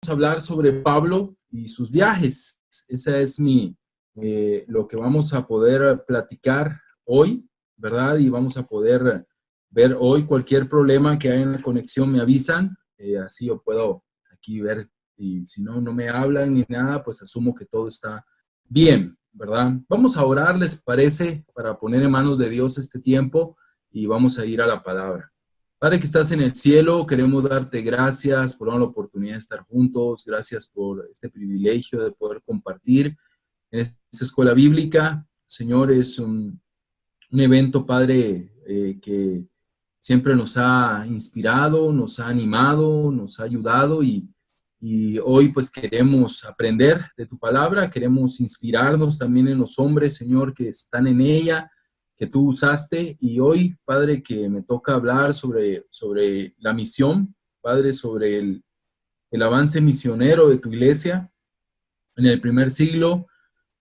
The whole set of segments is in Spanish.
a hablar sobre Pablo y sus viajes. Esa es lo que vamos a poder platicar hoy, ¿verdad? Y vamos a poder ver hoy cualquier problema que haya en la conexión, me avisan, así yo puedo aquí ver, y si no me hablan ni nada, pues asumo que todo está bien, ¿verdad? Vamos a orar, ¿les parece? Para poner en manos de Dios este tiempo y vamos a ir a la palabra. Padre que estás en el cielo, queremos darte gracias por la oportunidad de estar juntos, gracias por este privilegio de poder compartir en esta escuela bíblica. Señor, es un evento, Padre, que siempre nos ha inspirado, nos ha animado, nos ha ayudado y hoy pues queremos aprender de tu palabra, queremos inspirarnos también en los hombres, Señor, que están en ella, que tú usaste, y hoy, Padre, que me toca hablar sobre la misión, Padre, sobre el avance misionero de tu iglesia en el primer siglo.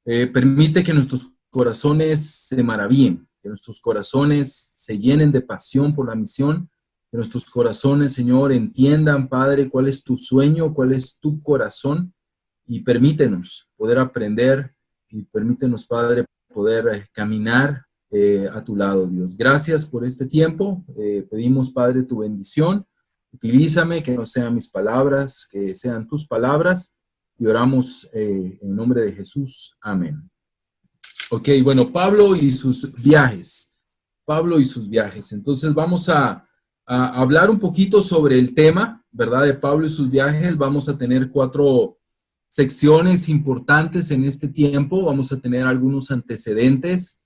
Permite que nuestros corazones se maravillen, que nuestros corazones se llenen de pasión por la misión, que nuestros corazones, Señor, entiendan, Padre, cuál es tu sueño, cuál es tu corazón, y permítenos poder aprender, y permítenos, Padre, poder caminar a tu lado, Dios. Gracias por este tiempo. Pedimos, Padre, tu bendición. Utilízame, que no sean mis palabras, que sean tus palabras, y oramos en nombre de Jesús. Amén. Ok, bueno, Pablo y sus viajes. Pablo y sus viajes. Entonces vamos a hablar un poquito sobre el tema, ¿verdad? De Pablo y sus viajes. Vamos a tener 4 secciones importantes en este tiempo. Vamos a tener algunos antecedentes.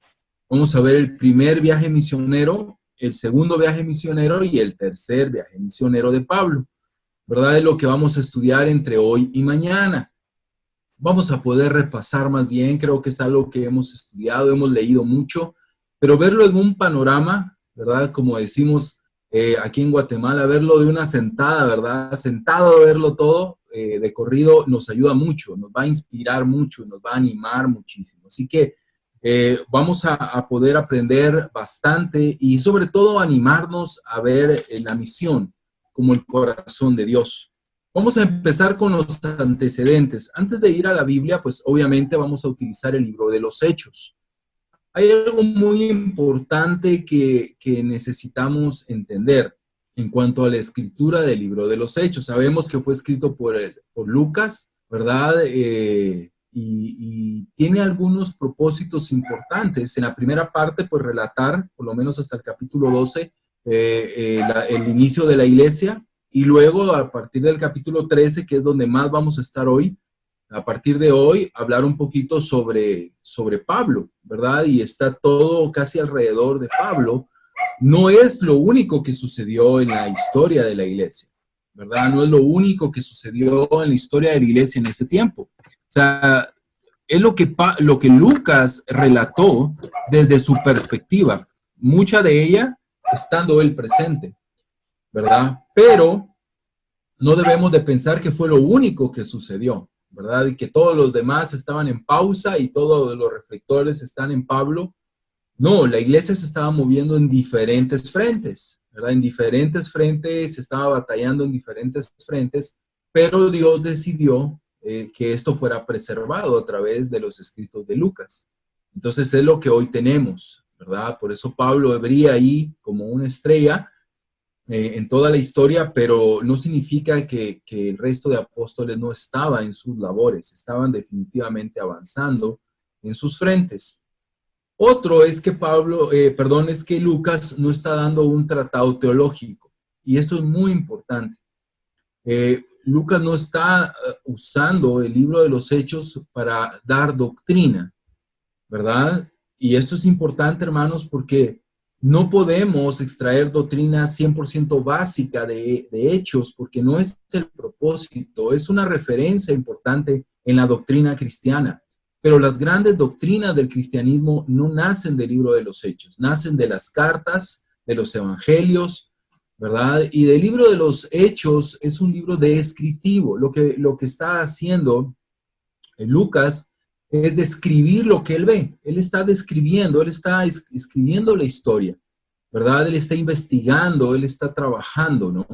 Vamos a ver el primer viaje misionero, el segundo viaje misionero y el tercer viaje misionero de Pablo, ¿verdad? Es lo que vamos a estudiar entre hoy y mañana. Vamos a poder repasar más bien, creo que es algo que hemos estudiado, hemos leído mucho, pero verlo en un panorama, ¿verdad? Como decimos aquí en Guatemala, verlo de una sentada, ¿verdad? Sentado a verlo todo de corrido nos ayuda mucho, nos va a inspirar mucho, nos va a animar muchísimo. Así que vamos a poder aprender bastante y sobre todo animarnos a ver la misión como el corazón de Dios. Vamos a empezar con los antecedentes. Antes de ir a la Biblia, pues obviamente vamos a utilizar el libro de los Hechos. Hay algo muy importante que necesitamos entender en cuanto a la escritura del libro de los Hechos. Sabemos que fue escrito por Lucas, ¿verdad? Y tiene algunos propósitos importantes. En la primera parte, pues relatar, por lo menos hasta el capítulo 12, el inicio de la iglesia. Y luego, a partir del capítulo 13, que es donde más vamos a estar hoy, a partir de hoy, hablar un poquito sobre Pablo, ¿verdad? Y está todo casi alrededor de Pablo. No es lo único que sucedió en la historia de la iglesia, ¿verdad? No es lo único que sucedió en la historia de la iglesia en ese tiempo. O sea, es lo que Lucas relató desde su perspectiva, mucha de ella estando él presente, ¿verdad? Pero no debemos de pensar que fue lo único que sucedió, ¿verdad? Y que todos los demás estaban en pausa y todos los reflectores están en Pablo. No, la iglesia se estaba moviendo en diferentes frentes, ¿verdad? En diferentes frentes, se estaba batallando en diferentes frentes, pero Dios decidió que esto fuera preservado a través de los escritos de Lucas. Entonces es lo que hoy tenemos, ¿verdad? Por eso Pablo brilla ahí como una estrella en toda la historia, pero no significa que el resto de apóstoles no estaba en sus labores, estaban definitivamente avanzando en sus frentes. Otro es que es que Lucas no está dando un tratado teológico, y esto es muy importante. Lucas no está usando el libro de los Hechos para dar doctrina, ¿verdad? Y esto es importante, hermanos, porque no podemos extraer doctrina 100% básica de Hechos, porque no es el propósito, es una referencia importante en la doctrina cristiana. Pero las grandes doctrinas del cristianismo no nacen del libro de los Hechos, nacen de las cartas, de los evangelios, ¿verdad? Y del libro de los Hechos es un libro descriptivo. Lo que está haciendo Lucas es describir lo que él ve. Él está describiendo, él está escribiendo la historia, ¿verdad? Él está investigando, él está trabajando, ¿no?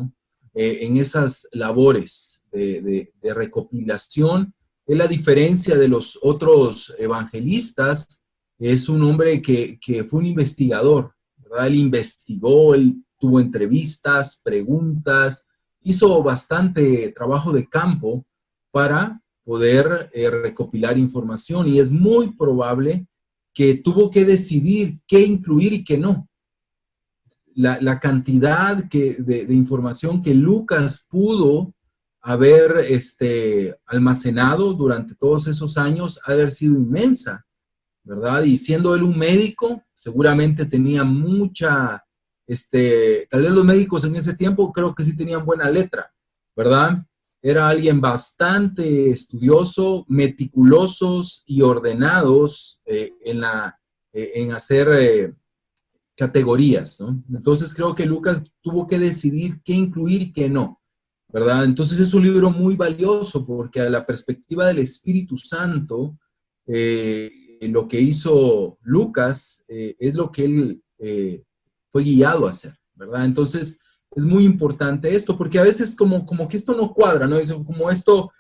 En esas labores de recopilación. Él, a diferencia de los otros evangelistas, es un hombre que fue un investigador, ¿verdad? Él investigó, él tuvo entrevistas, preguntas, hizo bastante trabajo de campo para poder recopilar información, y es muy probable que tuvo que decidir qué incluir y qué no. La cantidad de información que Lucas pudo haber almacenado durante todos esos años ha de haber sido inmensa, ¿verdad? Y siendo él un médico, seguramente tenía mucha, tal vez los médicos en ese tiempo creo que sí tenían buena letra, ¿verdad? Era alguien bastante estudioso, meticulosos y ordenados en hacer categorías, ¿no? Entonces creo que Lucas tuvo que decidir qué incluir y qué no, ¿verdad? Entonces es un libro muy valioso porque a la perspectiva del Espíritu Santo, lo que hizo Lucas es lo que él fue guiado a hacer, ¿verdad? Entonces es muy importante esto, porque a veces como que esto no cuadra, ¿no? Es como esto,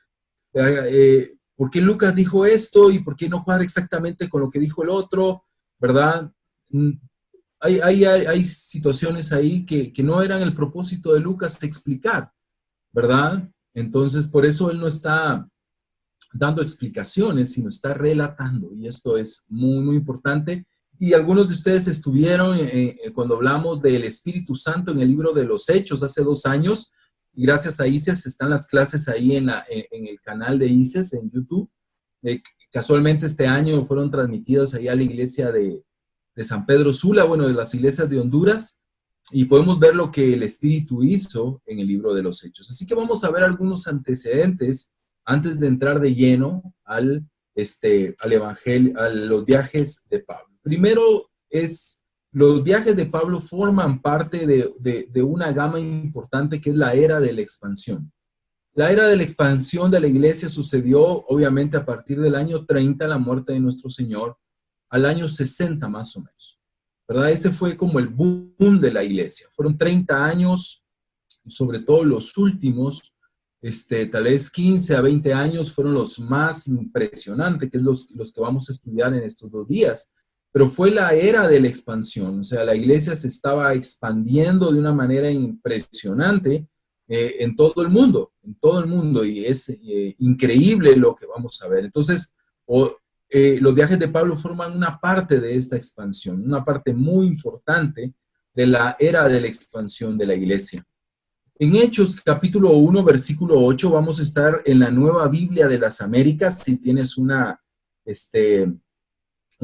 ¿por qué Lucas dijo esto y por qué no cuadra exactamente con lo que dijo el otro, ¿verdad? Hay situaciones ahí que no eran el propósito de Lucas explicar, ¿verdad? Entonces, por eso él no está dando explicaciones, sino está relatando, y esto es muy, muy importante. Y algunos de ustedes estuvieron cuando hablamos del Espíritu Santo en el libro de los Hechos hace 2 años, y gracias a ICES están las clases ahí en el canal de ICES en YouTube. Casualmente este año fueron transmitidas ahí a la iglesia de San Pedro Sula, bueno, de las iglesias de Honduras, y podemos ver lo que el Espíritu hizo en el libro de los Hechos. Así que vamos a ver algunos antecedentes antes de entrar de lleno al evangelio, a los viajes de Pablo. Primero los viajes de Pablo forman parte de una gama importante que es la era de la expansión. La era de la expansión de la iglesia sucedió obviamente a partir del año 30, la muerte de nuestro Señor, al año 60 más o menos, ¿verdad? Ese fue como el boom de la iglesia. Fueron 30 años, sobre todo los últimos, tal vez 15 a 20 años fueron los más impresionantes, que es los que vamos a estudiar en estos 2 días. Pero fue la era de la expansión, o sea, la iglesia se estaba expandiendo de una manera impresionante en todo el mundo, y es increíble lo que vamos a ver. Entonces, los viajes de Pablo forman una parte de esta expansión, una parte muy importante de la era de la expansión de la iglesia. En Hechos, capítulo 1, versículo 8, vamos a estar en la Nueva Biblia de las Américas. Si tienes un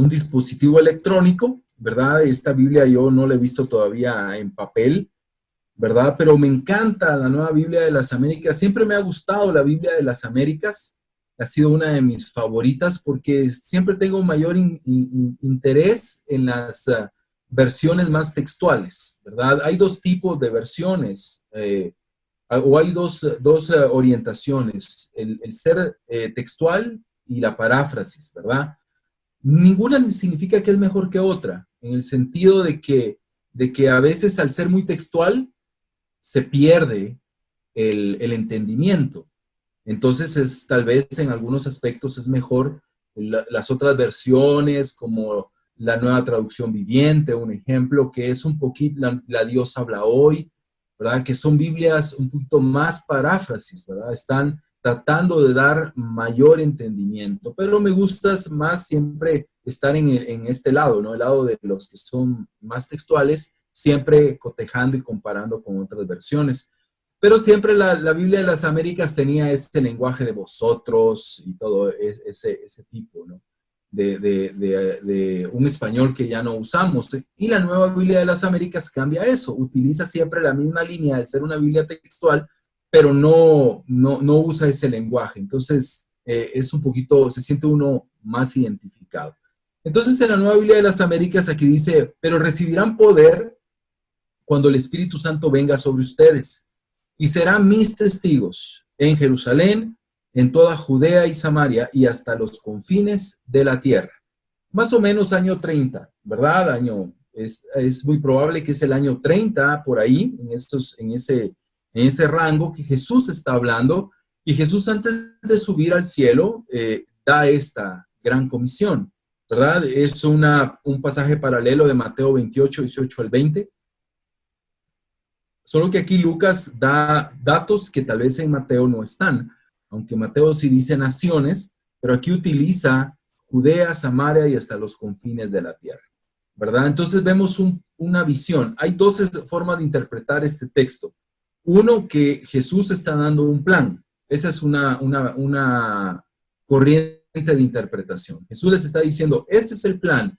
dispositivo electrónico, ¿verdad? Esta Biblia yo no la he visto todavía en papel, ¿verdad? Pero me encanta la Nueva Biblia de las Américas. Siempre me ha gustado la Biblia de las Américas. Ha sido una de mis favoritas porque siempre tengo mayor interés en las versiones más textuales, ¿verdad? Hay 2 tipos de versiones, o hay dos orientaciones, el ser textual y la paráfrasis, ¿verdad? Ninguna significa que es mejor que otra, en el sentido de que a veces al ser muy textual se pierde el entendimiento. Entonces, tal vez en algunos aspectos es mejor las otras versiones, como la Nueva Traducción Viviente, un ejemplo, que es un poquito la Dios habla hoy, ¿verdad? Que son Biblias un poquito más paráfrasis, ¿verdad? Están tratando de dar mayor entendimiento, pero me gusta más siempre estar en este lado, ¿no? El lado de los que son más textuales, siempre cotejando y comparando con otras versiones. Pero siempre la Biblia de las Américas tenía este lenguaje de vosotros y todo ese tipo, ¿no? De un español que ya no usamos. Y la Nueva Biblia de las Américas cambia eso, utiliza siempre la misma línea de ser una Biblia textual, pero no usa ese lenguaje. Entonces, es un poquito, se siente uno más identificado. Entonces, en la Nueva Biblia de las Américas aquí dice, pero recibirán poder cuando el Espíritu Santo venga sobre ustedes, y serán mis testigos en Jerusalén, en toda Judea y Samaria, y hasta los confines de la tierra. Más o menos año 30, ¿verdad? Es muy probable que es el año 30, por ahí, en ese rango que Jesús está hablando, Y Jesús, antes de subir al cielo, da esta gran comisión, ¿verdad? Es un pasaje paralelo de Mateo 28, 18 al 20. Solo que aquí Lucas da datos que tal vez en Mateo no están, aunque Mateo sí dice naciones, pero aquí utiliza Judea, Samaria y hasta los confines de la tierra, ¿verdad? Entonces vemos una visión. Hay dos formas de interpretar este texto. Uno, que Jesús está dando un plan. Esa es una corriente de interpretación. Jesús les está diciendo, este es el plan,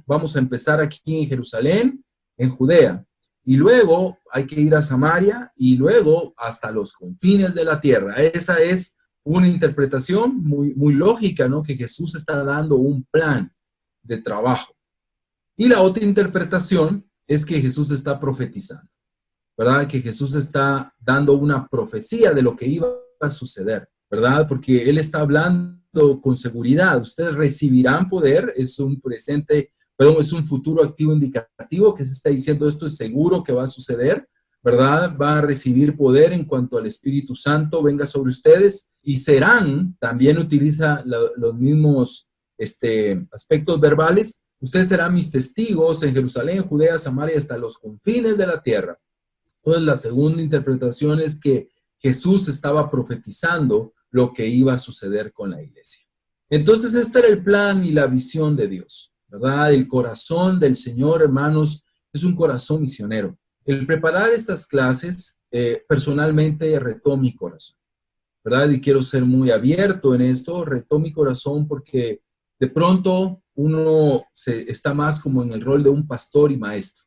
vamos a empezar aquí en Jerusalén, en Judea, y luego hay que ir a Samaria, y luego hasta los confines de la tierra. Esa es una interpretación muy lógica, ¿no? Que Jesús está dando un plan de trabajo. Y la otra interpretación es que Jesús está profetizando, ¿verdad? Que Jesús está dando una profecía de lo que iba a suceder, ¿verdad? Porque Él está hablando con seguridad. Ustedes recibirán poder, es un futuro activo indicativo que se está diciendo esto es seguro que va a suceder, ¿verdad? Va a recibir poder en cuanto al Espíritu Santo venga sobre ustedes y serán, también utiliza los mismos aspectos verbales, ustedes serán mis testigos en Jerusalén, Judea, Samaria, hasta los confines de la tierra. Entonces, la segunda interpretación es que Jesús estaba profetizando lo que iba a suceder con la iglesia. Entonces, este era el plan y la visión de Dios, ¿verdad? El corazón del Señor, hermanos, es un corazón misionero. El preparar estas clases, personalmente retó mi corazón, ¿verdad? Y quiero ser muy abierto en esto, retó mi corazón porque de pronto uno está más como en el rol de un pastor y maestro,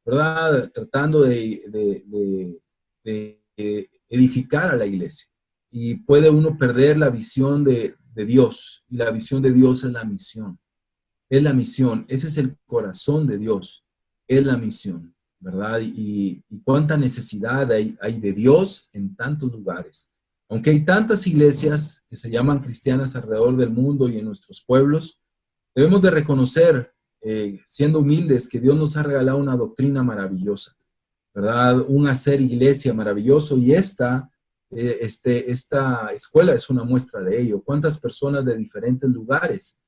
¿verdad? Tratando de edificar a la iglesia. Y puede uno perder la visión de Dios. Y la visión de Dios es la misión. Es la misión. Ese es el corazón de Dios. Es la misión, ¿verdad? Y cuánta necesidad hay de Dios en tantos lugares. Aunque hay tantas iglesias que se llaman cristianas alrededor del mundo y en nuestros pueblos, debemos de reconocer, siendo humildes, que Dios nos ha regalado una doctrina maravillosa, ¿verdad? Un hacer iglesia maravilloso, y esta escuela es una muestra de ello. ¿Cuántas personas de diferentes lugares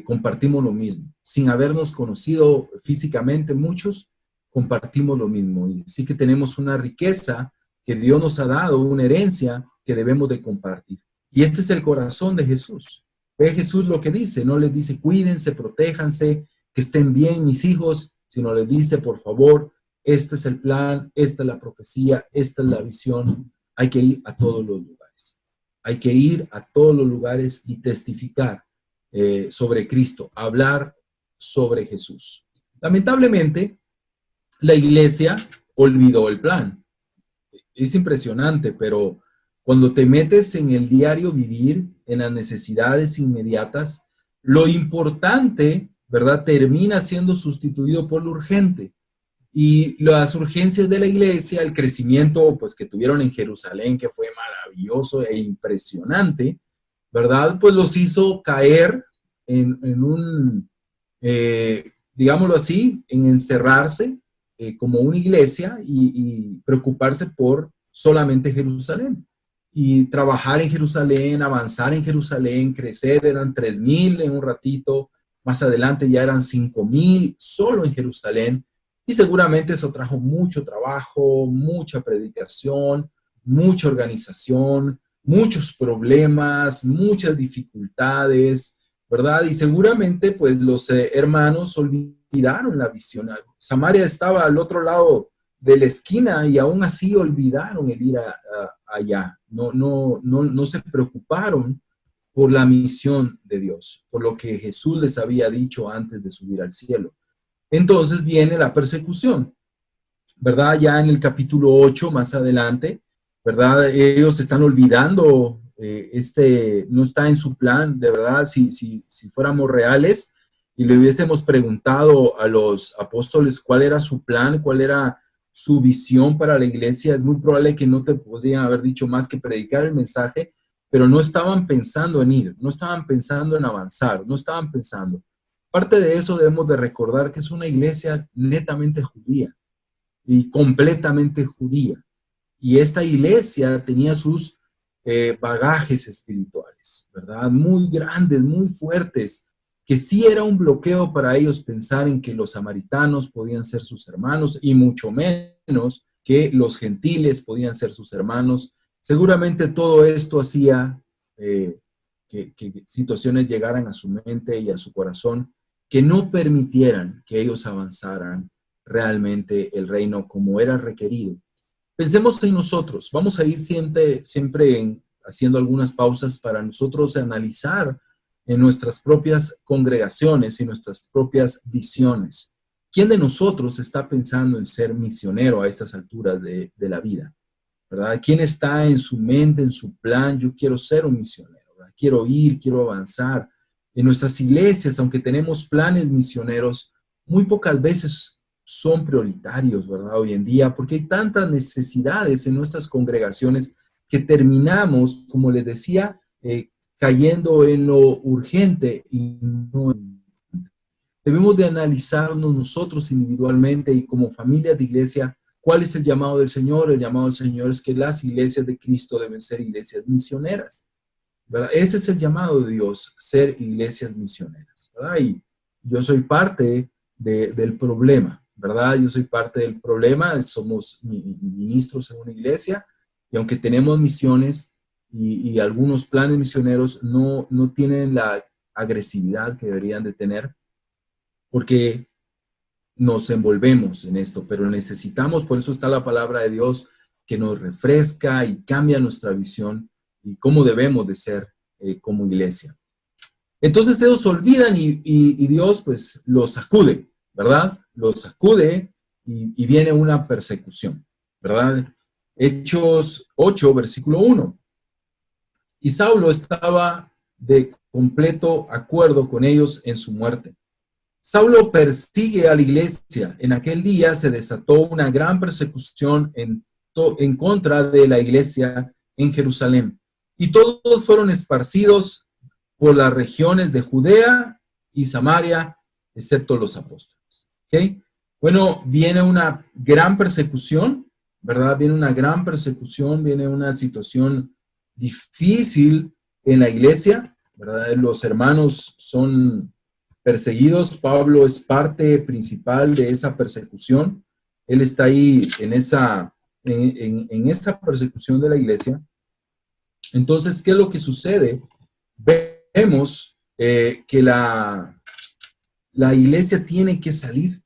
compartimos lo mismo? Sin habernos conocido físicamente muchos, compartimos lo mismo. Y sí que tenemos una riqueza que Dios nos ha dado, una herencia que debemos de compartir. Y este es el corazón de Jesús. Ve Jesús lo que dice, no les dice cuídense, protéjanse, que estén bien mis hijos, sino les dice por favor, este es el plan, esta es la profecía, esta es la visión, hay que ir a todos los lugares. Hay que ir a todos los lugares y testificar sobre Cristo, hablar sobre Jesús. Lamentablemente, la iglesia olvidó el plan. Es impresionante, pero cuando te metes en el diario vivir, en las necesidades inmediatas, lo importante, ¿verdad?, termina siendo sustituido por lo urgente. Y las urgencias de la iglesia, el crecimiento pues, que tuvieron en Jerusalén, que fue maravilloso e impresionante, ¿verdad?, pues los hizo caer digámoslo así, en encerrarse como una iglesia y preocuparse por solamente Jerusalén. Y trabajar en Jerusalén, avanzar en Jerusalén, crecer, eran 3,000 en un ratito, más adelante ya eran 5,000 solo en Jerusalén, y seguramente eso trajo mucho trabajo, mucha predicación, mucha organización, muchos problemas, muchas dificultades, ¿verdad? Y seguramente pues los hermanos olvidaron la visión. Samaria estaba al otro lado de la esquina y aún así olvidaron el ir allá. No se preocuparon por la misión de Dios, por lo que Jesús les había dicho antes de subir al cielo. Entonces viene la persecución, ¿verdad? Ya en el capítulo 8, más adelante, ¿verdad? Ellos están olvidando, no está en su plan, de verdad, si fuéramos reales y le hubiésemos preguntado a los apóstoles cuál era su plan, cuál era su visión para la iglesia, es muy probable que no te podrían haber dicho más que predicar el mensaje, pero no estaban pensando en ir, no estaban pensando en avanzar, no estaban pensando. Parte de eso debemos de recordar que es una iglesia netamente judía y completamente judía. Y esta iglesia tenía sus bagajes espirituales, ¿verdad? Muy grandes, muy fuertes, que sí era un bloqueo para ellos pensar en que los samaritanos podían ser sus hermanos y mucho menos que los gentiles podían ser sus hermanos. Seguramente todo esto hacía que situaciones llegaran a su mente y a su corazón que no permitieran que ellos avanzaran realmente el reino como era requerido. Pensemos en nosotros. Vamos a ir siempre haciendo algunas pausas para nosotros analizar en nuestras propias congregaciones y nuestras propias visiones. ¿Quién de nosotros está pensando en ser misionero a estas alturas de la vida? ¿Verdad? ¿Quién está en su mente, en su plan? Yo quiero ser un misionero, ¿verdad? Quiero ir, quiero avanzar. En nuestras iglesias, aunque tenemos planes misioneros, muy pocas veces son prioritarios, ¿verdad? Hoy en día, porque hay tantas necesidades en nuestras congregaciones que terminamos, como les decía, cayendo en lo urgente y no en... Debemos de analizarnos nosotros individualmente y como familia de iglesia. ¿Cuál es el llamado del Señor? El llamado del Señor es que las iglesias de Cristo deben ser iglesias misioneras, ¿verdad? Ese es el llamado de Dios, ser iglesias misioneras, ¿verdad? Y yo soy parte del problema, ¿verdad? Yo soy parte del problema, somos ministros en una iglesia y aunque tenemos misiones y algunos planes misioneros no tienen la agresividad que deberían de tener porque nos envolvemos en esto, pero necesitamos, por eso está la palabra de Dios que nos refresca y cambia nuestra visión y cómo debemos de ser como iglesia. Entonces ellos olvidan y Dios pues los sacude, ¿verdad? Los sacude y viene una persecución, ¿verdad? Hechos 8, versículo 1. Y Saulo estaba de completo acuerdo con ellos en su muerte. Saulo persigue a la iglesia. En aquel día se desató una gran persecución en contra de la iglesia en Jerusalén. Y todos fueron esparcidos por las regiones de Judea y Samaria, excepto los apóstoles. ¿Okay? Bueno, viene una gran persecución, ¿verdad? Viene una gran persecución, viene una situación difícil en la iglesia, ¿verdad? Los hermanos son perseguidos. Pablo es parte principal de esa persecución. Él está ahí en esa persecución de la iglesia. Entonces, ¿qué es lo que sucede? Vemos que la iglesia tiene que salir.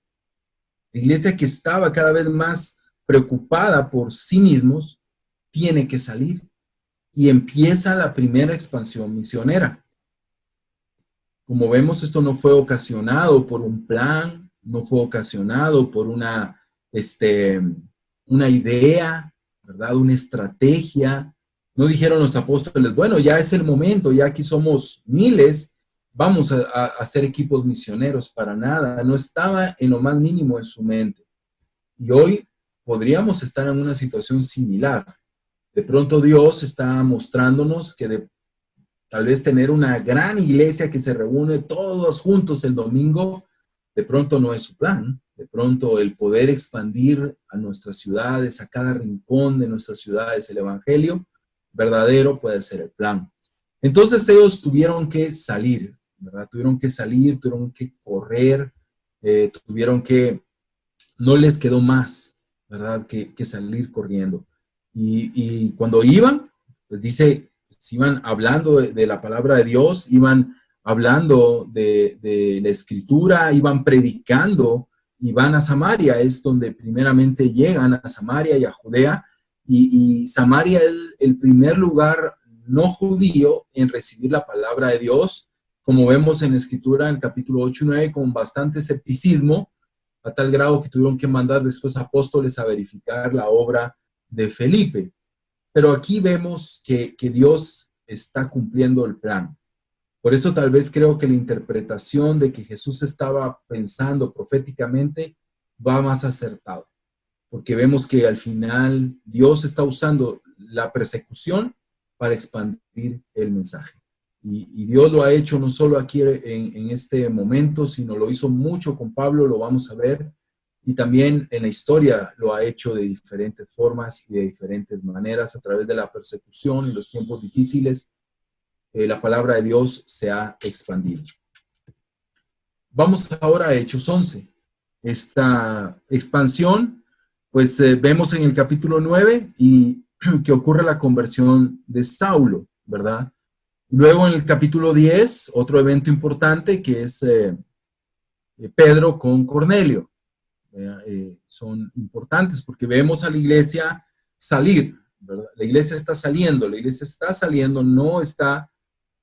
La iglesia que estaba cada vez más preocupada por sí mismos, tiene que salir. Y empieza la primera expansión misionera. Como vemos, esto no fue ocasionado por un plan, no fue ocasionado por una idea, ¿verdad? Una estrategia. No dijeron los apóstoles, bueno, ya es el momento, ya aquí somos miles, vamos a hacer equipos misioneros, para nada. No estaba en lo más mínimo en su mente. Y hoy podríamos estar en una situación similar. De pronto Dios está mostrándonos que tal vez tener una gran iglesia que se reúne todos juntos el domingo, de pronto no es su plan. De pronto el poder expandir a nuestras ciudades, a cada rincón de nuestras ciudades el evangelio verdadero puede ser el plan. Entonces ellos tuvieron que salir, ¿verdad? Tuvieron que salir, tuvieron que correr, no les quedó más, ¿verdad? Que salir corriendo. Y cuando iban, pues dice, iban hablando de la palabra de Dios, iban hablando de la escritura, iban predicando, y van a Samaria, es donde primeramente llegan a Samaria y a Judea, y Samaria es el primer lugar no judío en recibir la palabra de Dios, como vemos en la escritura en el capítulo 8 y 9, con bastante escepticismo, a tal grado que tuvieron que mandar después apóstoles a verificar la obra de Felipe. Pero aquí vemos que Dios está cumpliendo el plan. Por eso tal vez creo que la interpretación de que Jesús estaba pensando proféticamente va más acertado. Porque vemos que al final Dios está usando la persecución para expandir el mensaje. Y Dios lo ha hecho no solo aquí en este momento, sino lo hizo mucho con Pablo, lo vamos a ver. y también en la historia lo ha hecho de diferentes formas y de diferentes maneras a través de la persecución y los tiempos difíciles. La palabra de Dios se ha expandido. Vamos ahora a Hechos 11. Esta expansión, pues vemos en el capítulo 9 y que ocurre la conversión de Saulo, ¿verdad? Luego en el capítulo 10, otro evento importante que es Pedro con Cornelio. Son importantes porque vemos a la iglesia salir, ¿verdad? La iglesia está saliendo,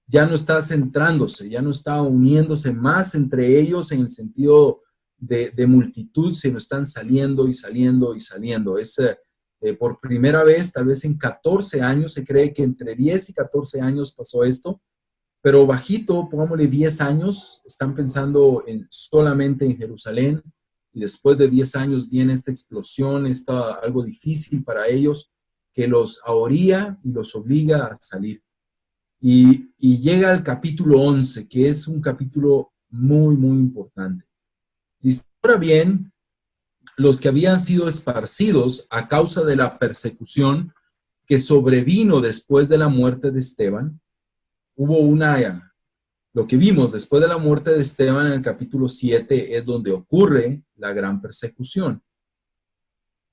ya no está centrándose, ya no está uniéndose más entre ellos en el sentido de multitud, sino están saliendo y saliendo y saliendo. Es por primera vez, tal vez en 14 años, se cree que entre 10 y 14 años pasó esto, pero bajito, pongámosle 10 años, están pensando solamente en Jerusalén, y después de 10 años viene esta explosión, algo difícil para ellos, que los ahoría y los obliga a salir. Y llega al capítulo 11, que es un capítulo muy, muy importante. Dice, ahora bien, los que habían sido esparcidos a causa de la persecución que sobrevino después de la muerte de Esteban, lo que vimos después de la muerte de Esteban en el capítulo 7 es donde ocurre la gran persecución.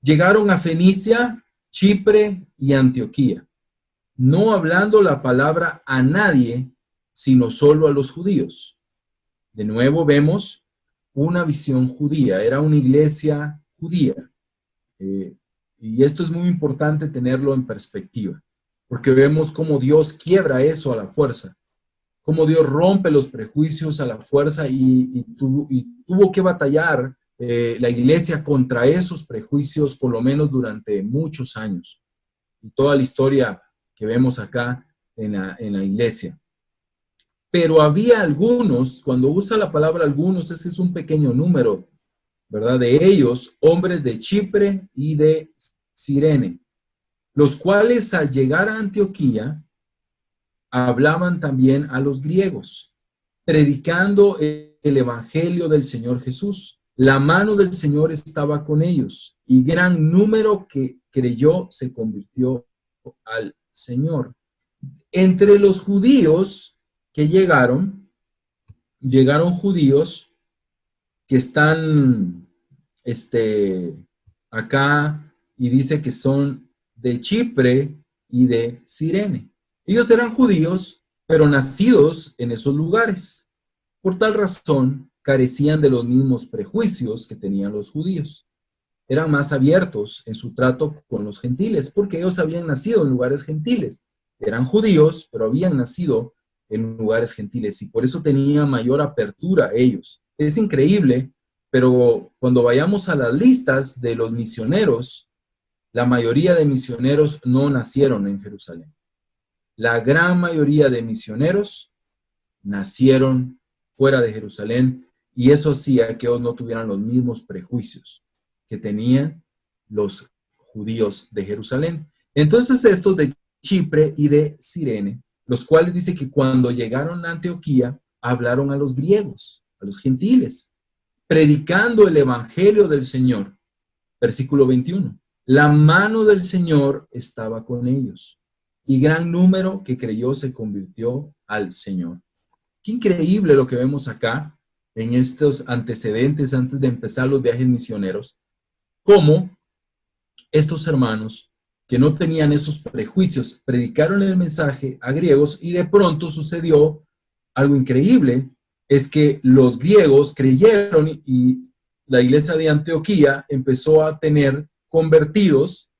Llegaron a Fenicia, Chipre y Antioquía, no hablando la palabra a nadie, sino solo a los judíos. De nuevo vemos una visión judía, era una iglesia judía. Y esto es muy importante tenerlo en perspectiva, porque vemos cómo Dios quiebra eso a la fuerza, cómo Dios rompe los prejuicios a la fuerza y tuvo que batallar la iglesia contra esos prejuicios por lo menos durante muchos años. Y toda la historia que vemos acá en la iglesia. Pero había algunos, cuando usa la palabra algunos, ese es un pequeño número, ¿verdad? De ellos, hombres de Chipre y de Cirene, los cuales al llegar a Antioquía, hablaban también a los griegos, predicando el evangelio del Señor Jesús. La mano del Señor estaba con ellos, y gran número que creyó se convirtió al Señor. Entre los judíos que llegaron judíos que están acá y dice que son de Chipre y de Cirene. Ellos eran judíos, pero nacidos en esos lugares. Por tal razón, carecían de los mismos prejuicios que tenían los judíos. Eran más abiertos en su trato con los gentiles, porque ellos habían nacido en lugares gentiles. Eran judíos, pero habían nacido en lugares gentiles, y por eso tenían mayor apertura ellos. Es increíble, pero cuando vayamos a las listas de los misioneros, la mayoría de misioneros no nacieron en Jerusalén. La gran mayoría de misioneros nacieron fuera de Jerusalén, y eso hacía que ellos no tuvieran los mismos prejuicios que tenían los judíos de Jerusalén. Entonces estos de Chipre y de Cirene, los cuales dice que cuando llegaron a Antioquía, hablaron a los griegos, a los gentiles, predicando el evangelio del Señor. Versículo 21. La mano del Señor estaba con ellos, y gran número que creyó se convirtió al Señor. Qué increíble lo que vemos acá, en estos antecedentes, antes de empezar los viajes misioneros, cómo estos hermanos que no tenían esos prejuicios predicaron el mensaje a griegos, y de pronto sucedió algo increíble, es que los griegos creyeron y la iglesia de Antioquía empezó a tener convertidos,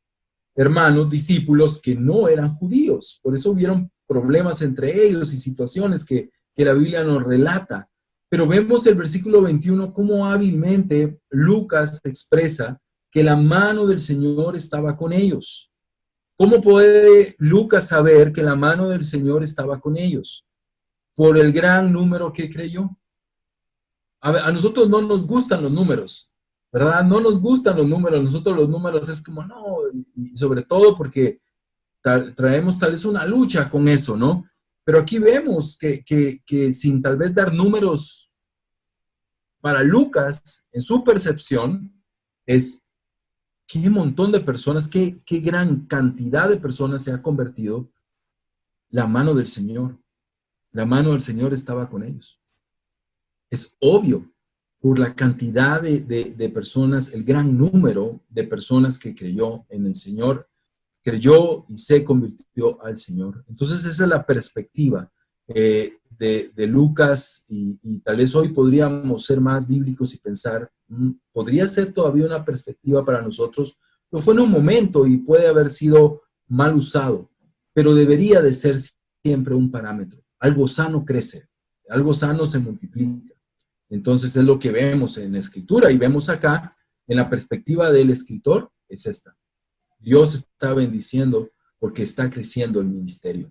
hermanos, discípulos que no eran judíos. Por eso hubieron problemas entre ellos y situaciones que la Biblia nos relata. Pero vemos el versículo 21 cómo hábilmente Lucas expresa que la mano del Señor estaba con ellos. ¿Cómo puede Lucas saber que la mano del Señor estaba con ellos? Por el gran número que creyó. A nosotros no nos gustan los números, ¿verdad? No nos gustan los números. Nosotros los números es como, no, y sobre todo porque traemos tal vez una lucha con eso, ¿no? Pero aquí vemos que sin tal vez dar números para Lucas, en su percepción, es qué montón de personas, qué gran cantidad de personas se ha convertido la mano del Señor. La mano del Señor estaba con ellos. Es obvio, por la cantidad de personas, el gran número de personas que creyó en el Señor, creyó y se convirtió al Señor. Entonces esa es la perspectiva de Lucas y tal vez hoy podríamos ser más bíblicos y pensar, podría ser todavía una perspectiva para nosotros, pero fue en un momento y puede haber sido mal usado, pero debería de ser siempre un parámetro. Algo sano crece, algo sano se multiplica. Entonces es lo que vemos en la Escritura y vemos acá, en la perspectiva del escritor, es esta. Dios está bendiciendo porque está creciendo el ministerio.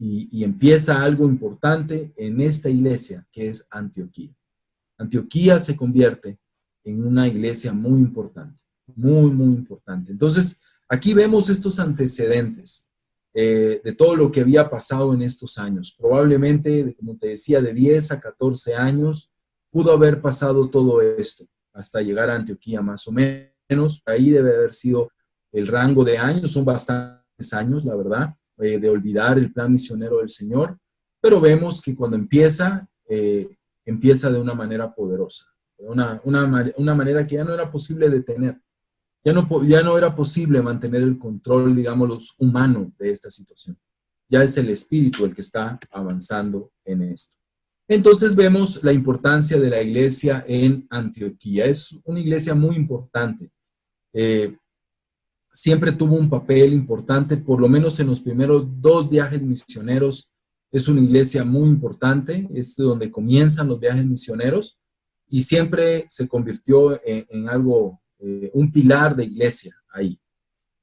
Y empieza algo importante en esta iglesia que es Antioquía. Antioquía se convierte en una iglesia muy importante, muy, muy importante. Entonces, aquí vemos estos antecedentes de todo lo que había pasado en estos años. Probablemente, como te decía, de 10 a 14 años pudo haber pasado todo esto hasta llegar a Antioquía más o menos. Ahí debe haber sido el rango de años, son bastantes años, la verdad, de olvidar el plan misionero del Señor, pero vemos que cuando empieza de una manera poderosa, una manera que ya no era posible detener, ya no era posible mantener el control, digamos, humano de esta situación. Ya es el Espíritu el que está avanzando en esto. Entonces vemos la importancia de la iglesia en Antioquía. Es una iglesia muy importante. Siempre tuvo un papel importante, por lo menos en los primeros 2 viajes misioneros. Es una iglesia muy importante, es donde comienzan los viajes misioneros y siempre se convirtió en algo, un pilar de iglesia ahí.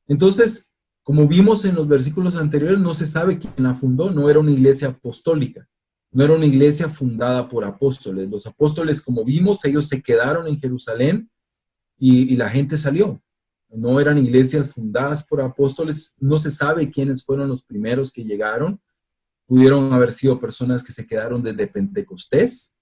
Entonces, como vimos en los versículos anteriores, no se sabe quién la fundó, no era una iglesia apostólica, no era una iglesia fundada por apóstoles. Los apóstoles, como vimos, ellos se quedaron en Jerusalén y la gente salió. No eran iglesias fundadas por apóstoles, no se sabe quiénes fueron los primeros que llegaron. Pudieron haber sido personas que se quedaron desde Pentecostés,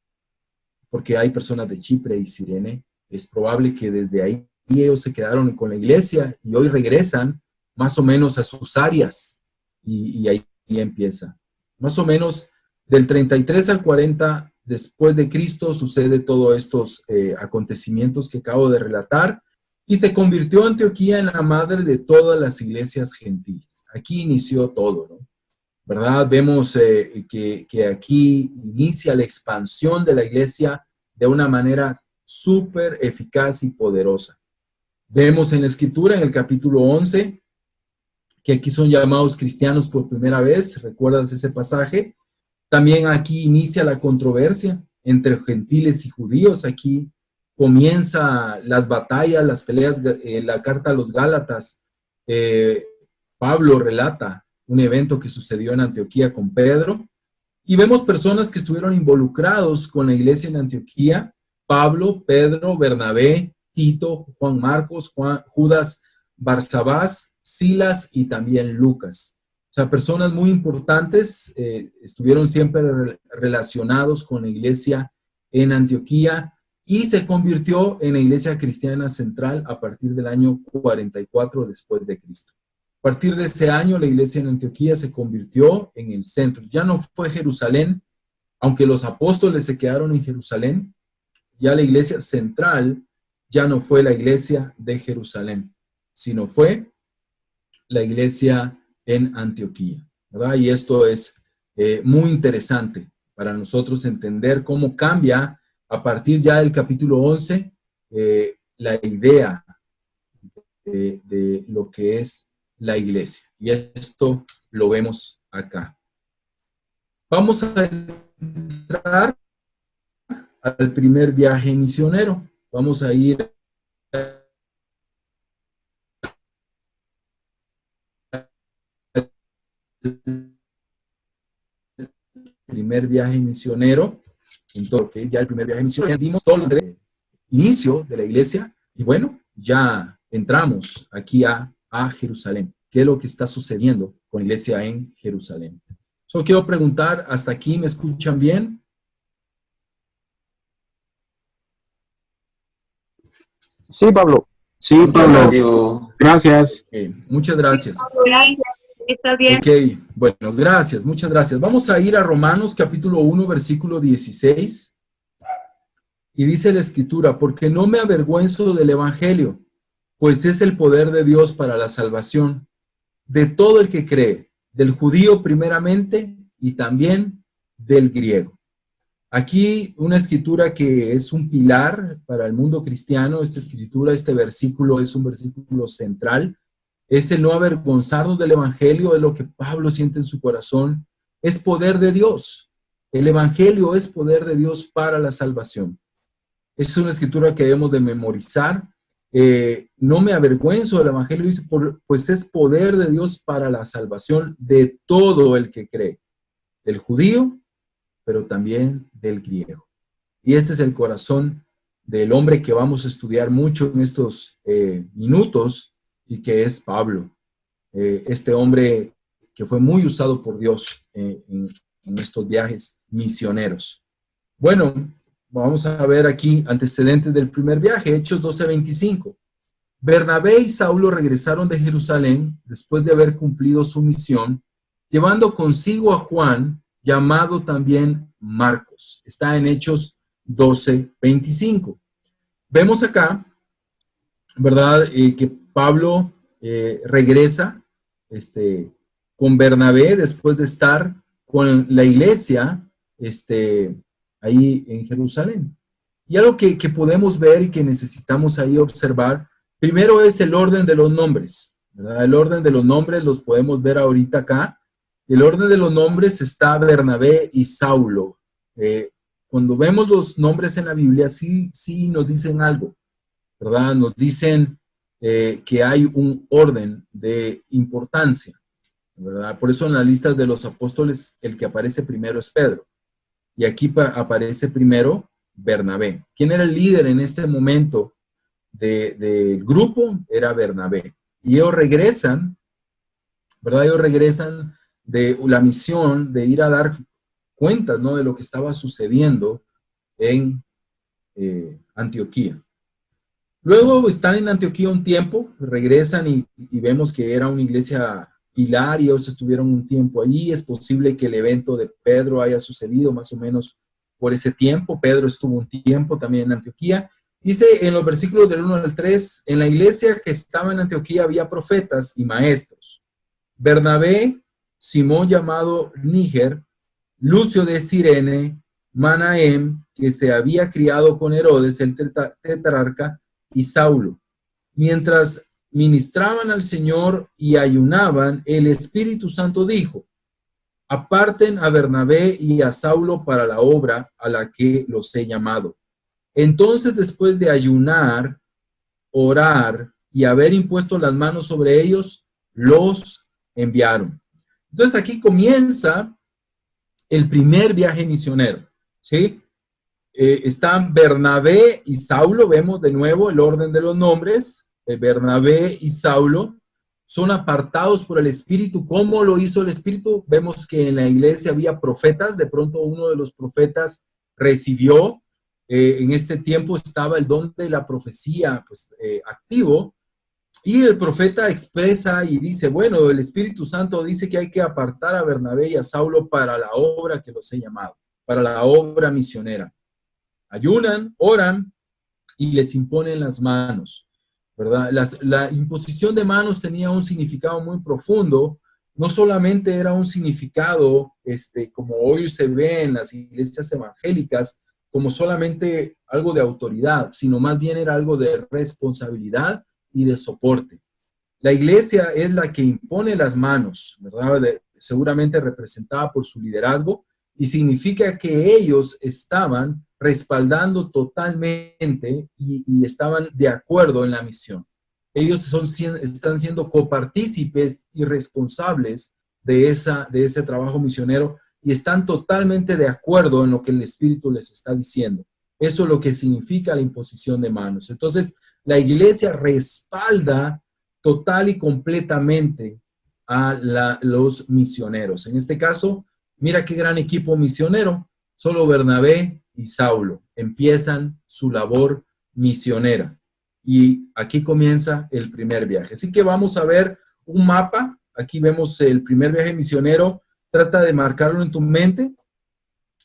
porque hay personas de Chipre y Cirene. Es probable que desde ahí ellos se quedaron con la iglesia y hoy regresan más o menos a sus áreas y ahí empieza. Más o menos del 33 al 40 después de Cristo sucede todos estos acontecimientos que acabo de relatar y se convirtió Antioquía en la madre de todas las iglesias gentiles. Aquí inició todo, ¿no? ¿Verdad? Vemos que aquí inicia la expansión de la iglesia de una manera súper eficaz y poderosa. Vemos en la Escritura, en el capítulo 11, que aquí son llamados cristianos por primera vez. ¿Recuerdas ese pasaje? También aquí inicia la controversia entre gentiles y judíos. Aquí comienza las batallas, las peleas, la carta a los Gálatas. Pablo relata un evento que sucedió en Antioquía con Pedro. Y vemos personas que estuvieron involucrados con la iglesia en Antioquía: Pablo, Pedro, Bernabé, Tito, Juan Marcos, Judas Barsabás, Silas y también Lucas. O sea, personas muy importantes estuvieron siempre relacionados con la iglesia en Antioquía y se convirtió en la iglesia cristiana central a partir del año 44 después de Cristo. A partir de ese año, la iglesia en Antioquía se convirtió en el centro. Ya no fue Jerusalén, aunque los apóstoles se quedaron en Jerusalén, ya la iglesia central ya no fue la iglesia de Jerusalén, sino fue la iglesia en Antioquía, ¿verdad? Y esto es muy interesante para nosotros entender cómo cambia a partir ya del capítulo 11 la idea de lo que es la iglesia. Y esto lo vemos acá. Vamos a entrar al primer viaje misionero. Vamos a ir al primer viaje misionero. Entonces, ya el primer viaje misionero, dimos todo el inicio de la iglesia y bueno, ya entramos aquí a Jerusalén. ¿Qué es lo que está sucediendo con la iglesia en Jerusalén? Solo quiero preguntar, ¿hasta aquí me escuchan bien? Sí, Pablo. Sí, Muchas Pablo. gracias. Gracias. Muchas gracias. Gracias. Está bien. Ok, bueno, gracias, muchas gracias. Vamos a ir a Romanos capítulo 1, versículo 16. Y dice la Escritura, porque no me avergüenzo del Evangelio, pues es el poder de Dios para la salvación de todo el que cree, del judío primeramente y también del griego. Aquí una escritura que es un pilar para el mundo cristiano, esta escritura, este versículo es un versículo central, es el no avergonzarnos del Evangelio, es lo que Pablo siente en su corazón, es poder de Dios. El Evangelio es poder de Dios para la salvación. Es una escritura que debemos de memorizar. No me avergüenzo del Evangelio, dice, pues es poder de Dios para la salvación de todo el que cree, del judío, pero también del griego. Y este es el corazón del hombre que vamos a estudiar mucho en estos minutos, y que es Pablo, este hombre que fue muy usado por Dios en estos viajes misioneros. Bueno, vamos a ver aquí antecedentes del primer viaje, Hechos 12:25. Bernabé y Saulo regresaron de Jerusalén después de haber cumplido su misión, llevando consigo a Juan, llamado también Marcos. Está en Hechos 12:25. Vemos acá, ¿verdad? Que Pablo regresa con Bernabé después de estar con la iglesia ahí en Jerusalén. Y algo que podemos ver y que necesitamos ahí observar, primero es el orden de los nombres, ¿verdad? El orden de los nombres los podemos ver ahorita acá. El orden de los nombres está Bernabé y Saulo. Cuando vemos los nombres en la Biblia, sí nos dicen algo, ¿verdad? Nos dicen que hay un orden de importancia, ¿verdad? Por eso en las listas de los apóstoles el que aparece primero es Pedro. Y aquí aparece primero Bernabé. ¿Quién era el líder en este momento del grupo? Era Bernabé. Y ellos regresan, ¿verdad? Ellos regresan de la misión de ir a dar cuentas, ¿no? De lo que estaba sucediendo en Antioquía. Luego están en Antioquía un tiempo, regresan y vemos que era una iglesia pilar y ellos estuvieron un tiempo allí. Es posible que el evento de Pedro haya sucedido más o menos por ese tiempo. Pedro estuvo un tiempo también en Antioquía. Dice en los versículos del 1 al 3, en la iglesia que estaba en Antioquía había profetas y maestros. Bernabé, Simón llamado Níger, Lucio de Cirene, Manahem, que se había criado con Herodes, el tetrarca, y Saulo. Mientras ministraban al Señor y ayunaban, el Espíritu Santo dijo, aparten a Bernabé y a Saulo para la obra a la que los he llamado. Entonces, después de ayunar, orar y haber impuesto las manos sobre ellos, los enviaron. Entonces aquí comienza el primer viaje misionero, ¿sí? Están Bernabé y Saulo, vemos de nuevo el orden de los nombres. Bernabé y Saulo son apartados por el Espíritu. ¿Cómo lo hizo el Espíritu? Vemos que en la iglesia había profetas, de pronto uno de los profetas recibió, en este tiempo estaba el don de la profecía pues, activo, y el profeta expresa y dice, bueno, el Espíritu Santo dice que hay que apartar a Bernabé y a Saulo para la obra que los he llamado, para la obra misionera. Ayunan, oran y les imponen las manos, ¿verdad? La imposición de manos tenía un significado muy profundo. No solamente era un significado, como hoy se ve en las iglesias evangélicas, como solamente algo de autoridad, sino más bien era algo de responsabilidad y de soporte. La iglesia es la que impone las manos, ¿verdad? Seguramente representada por su liderazgo, y significa que ellos estaban respaldando totalmente y estaban de acuerdo en la misión. Ellos están siendo copartícipes y responsables de ese trabajo misionero y están totalmente de acuerdo en lo que el Espíritu les está diciendo. Eso es lo que significa la imposición de manos. Entonces, la iglesia respalda total y completamente a los misioneros. En este caso, mira qué gran equipo misionero. Solo Bernabé y Saulo empiezan su labor misionera. y aquí comienza el primer viaje. Así que vamos a ver un mapa. Aquí vemos el primer viaje misionero. Trata de marcarlo en tu mente.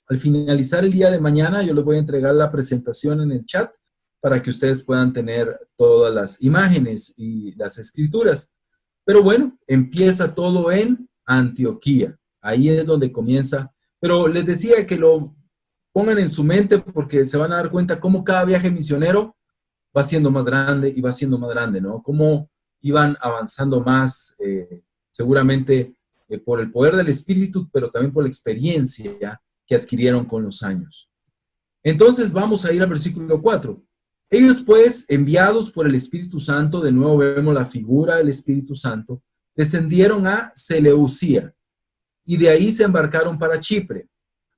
Al finalizar el día de mañana, yo les voy a entregar la presentación en el chat para que ustedes puedan tener todas las imágenes y las escrituras. Pero bueno, empieza todo en Antioquía. Ahí es donde comienza. Pero les decía que lo pongan en su mente porque se van a dar cuenta cómo cada viaje misionero va siendo más grande y va siendo más grande, ¿no? Cómo iban avanzando más, seguramente por el poder del Espíritu, pero también por la experiencia que adquirieron con los años. Entonces vamos a ir al versículo 4. Ellos pues, enviados por el Espíritu Santo, de nuevo vemos la figura del Espíritu Santo, descendieron a Seleucía y de ahí se embarcaron para Chipre.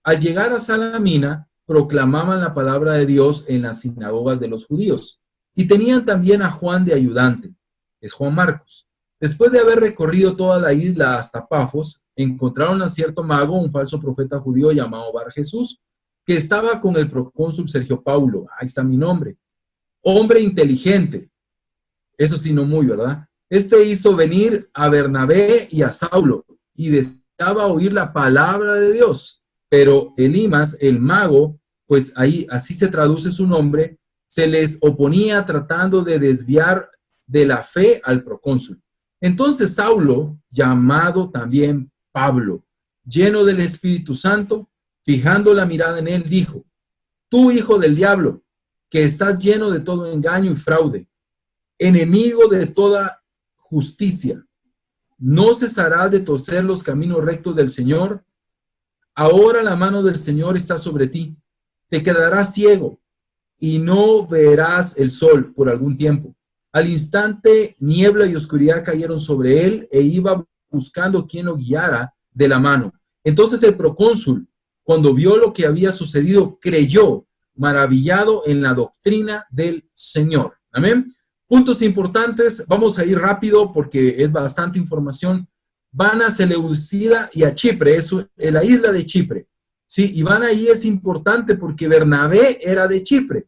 Al llegar a Salamina, proclamaban la palabra de Dios en las sinagogas de los judíos y tenían también a Juan de ayudante, es Juan Marcos. Después de haber recorrido toda la isla hasta Pafos, encontraron a cierto mago, un falso profeta judío llamado Bar Jesús, que estaba con el procónsul Sergio Paulo, ahí está mi nombre, hombre inteligente, eso sí no muy, ¿verdad? Este hizo venir a Bernabé y a Saulo y deseaba oír la palabra de Dios, pero Elimas, el mago, pues ahí así se traduce su nombre, se les oponía tratando de desviar de la fe al procónsul. Entonces Saulo, llamado también Pablo, lleno del Espíritu Santo, fijando la mirada en él, dijo: tú, hijo del diablo, que estás lleno de todo engaño y fraude, enemigo de toda justicia, ¿no cesarás de torcer los caminos rectos del Señor? Ahora la mano del Señor está sobre ti, te quedarás ciego y no verás el sol por algún tiempo. Al instante, niebla y oscuridad cayeron sobre él e iba buscando quien lo guiara de la mano. Entonces el procónsul, cuando vio lo que había sucedido, creyó, maravillado en la doctrina del Señor. Amén. Puntos importantes, vamos a ir rápido porque es bastante información. Van a Seleucida y a Chipre, eso es la isla de Chipre. Sí, y van ahí, es importante porque Bernabé era de Chipre.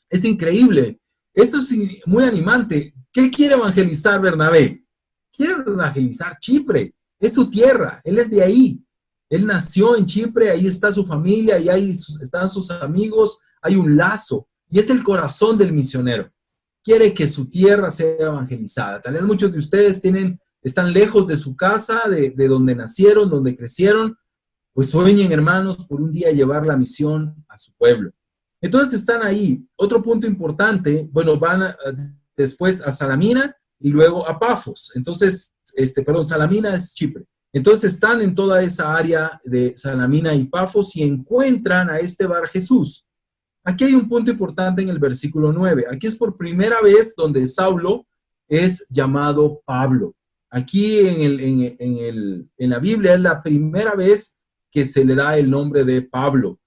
Es increíble. Esto es muy animante. ¿Qué quiere evangelizar Bernabé? Quiere evangelizar Chipre. Es su tierra. Él es de ahí. Él nació en Chipre. Ahí está su familia. Y ahí están sus amigos. Hay un lazo. Y es el corazón del misionero. Quiere que su tierra sea evangelizada. Tal vez muchos de ustedes están lejos de su casa, de donde nacieron, donde crecieron. Pues sueñen, hermanos, por un día llevar la misión a su pueblo. Entonces están ahí. Otro punto importante, bueno, van después a Salamina y luego a Pafos. Entonces, Salamina es Chipre. Entonces están en toda esa área de Salamina y Pafos y encuentran a este Bar Jesús. Aquí hay un punto importante en el versículo 9. Aquí es por primera vez donde Saulo es llamado Pablo. Aquí en la Biblia es la primera vez que se le da el nombre de Pablo.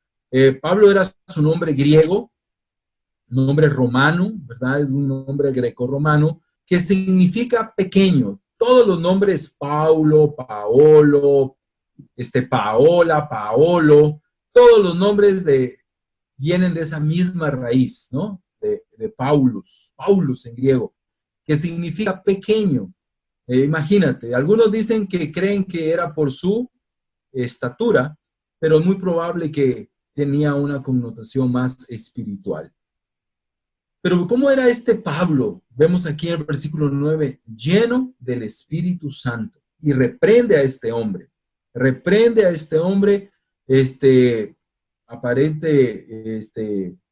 Pablo era su nombre griego, nombre romano, ¿verdad? Es un nombre greco-romano que significa pequeño. Todos los nombres Paulo, Paolo, Paola, Paolo, todos los nombres vienen de esa misma raíz, ¿no? De Paulus en griego, que significa pequeño. Imagínate, algunos dicen que creen que era por su estatura, pero es muy probable que tenía una connotación más espiritual. Pero ¿cómo era este Pablo? Vemos aquí en el versículo 9, lleno del Espíritu Santo, y reprende a este hombre, aparente,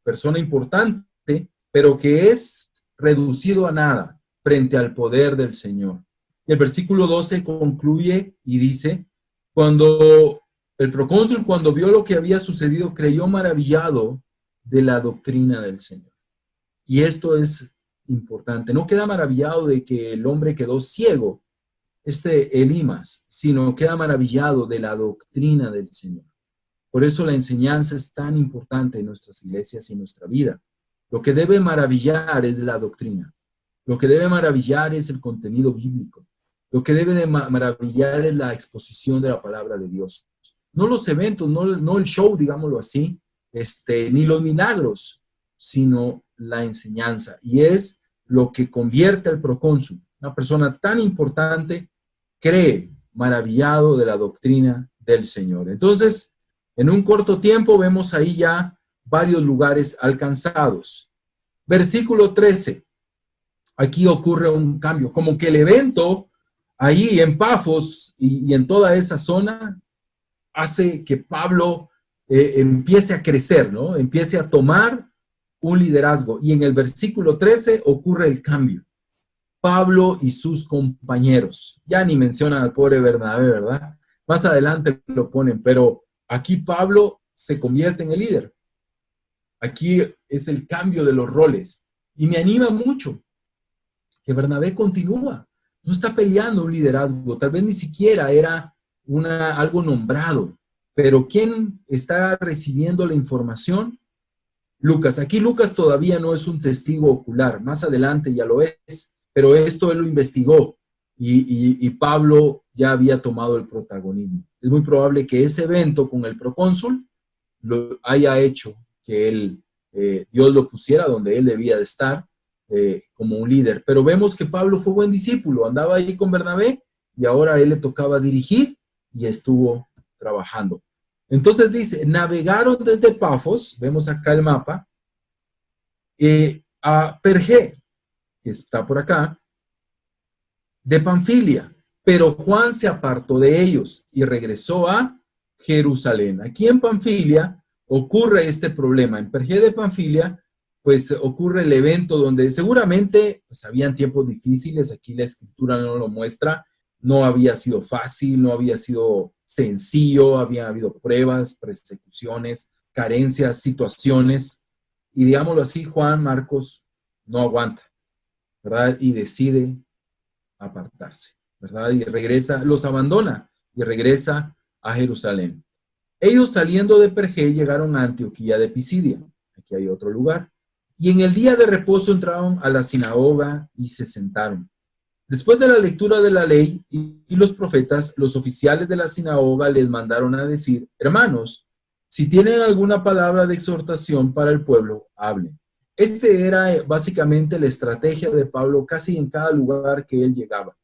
persona importante, pero que es reducido a nada frente al poder del Señor. Y el versículo 12 concluye y dice: el procónsul, cuando vio lo que había sucedido, creyó maravillado de la doctrina del Señor. Y esto es importante. No queda maravillado de que el hombre quedó ciego, Elimas, sino queda maravillado de la doctrina del Señor. Por eso la enseñanza es tan importante en nuestras iglesias y en nuestra vida. Lo que debe maravillar es la doctrina. Lo que debe maravillar es el contenido bíblico. Lo que debe de maravillar es la exposición de la palabra de Dios. No los eventos, no el show, digámoslo así, ni los milagros, sino la enseñanza y es lo que convierte al procónsul. Una persona tan importante cree maravillado de la doctrina del Señor. Entonces, en un corto tiempo vemos ahí ya varios lugares alcanzados. Versículo 13. Aquí ocurre un cambio, como que el evento ahí en Pafos y en toda esa zona hace que Pablo empiece a crecer, ¿no? Empiece a tomar un liderazgo. Y en el versículo 13 ocurre el cambio. Pablo y sus compañeros. Ya ni mencionan al pobre Bernabé, ¿verdad? Más adelante lo ponen, pero aquí Pablo se convierte en el líder. Aquí es el cambio de los roles. Y me anima mucho que Bernabé continúa. No está peleando un liderazgo. Tal vez ni siquiera era algo nombrado. Pero ¿quién está recibiendo la información? Lucas. Aquí Lucas todavía no es un testigo ocular. Más adelante ya lo es. Pero esto él lo investigó y Pablo ya había tomado el protagonismo. Es muy probable que ese evento con el procónsul lo haya hecho que Dios lo pusiera donde él debía de estar como un líder. Pero vemos que Pablo fue buen discípulo, andaba ahí con Bernabé y ahora a él le tocaba dirigir y estuvo trabajando. Entonces dice, navegaron desde Pafos, vemos acá el mapa, a Pergé, que está por acá, de Panfilia, pero Juan se apartó de ellos y regresó a Jerusalén. Aquí en Panfilia ocurre este problema. En Pergé de Panfilia, pues ocurre el evento donde seguramente pues, habían tiempos difíciles, aquí la escritura no lo muestra, no había sido fácil, no había sido sencillo, había habido pruebas, persecuciones, carencias, situaciones, y digámoslo así, Juan Marcos no aguanta, ¿verdad? Y decide apartarse, ¿verdad? Y regresa, los abandona y regresa a Jerusalén. Ellos saliendo de Pergé llegaron a Antioquía de Pisidia, aquí hay otro lugar, y en el día de reposo entraron a la sinagoga y se sentaron. Después de la lectura de la ley y los profetas, los oficiales de la sinagoga les mandaron a decir, hermanos, si tienen alguna palabra de exhortación para el pueblo, hablen. Este era básicamente la estrategia de Pablo casi en cada lugar que él llegaba.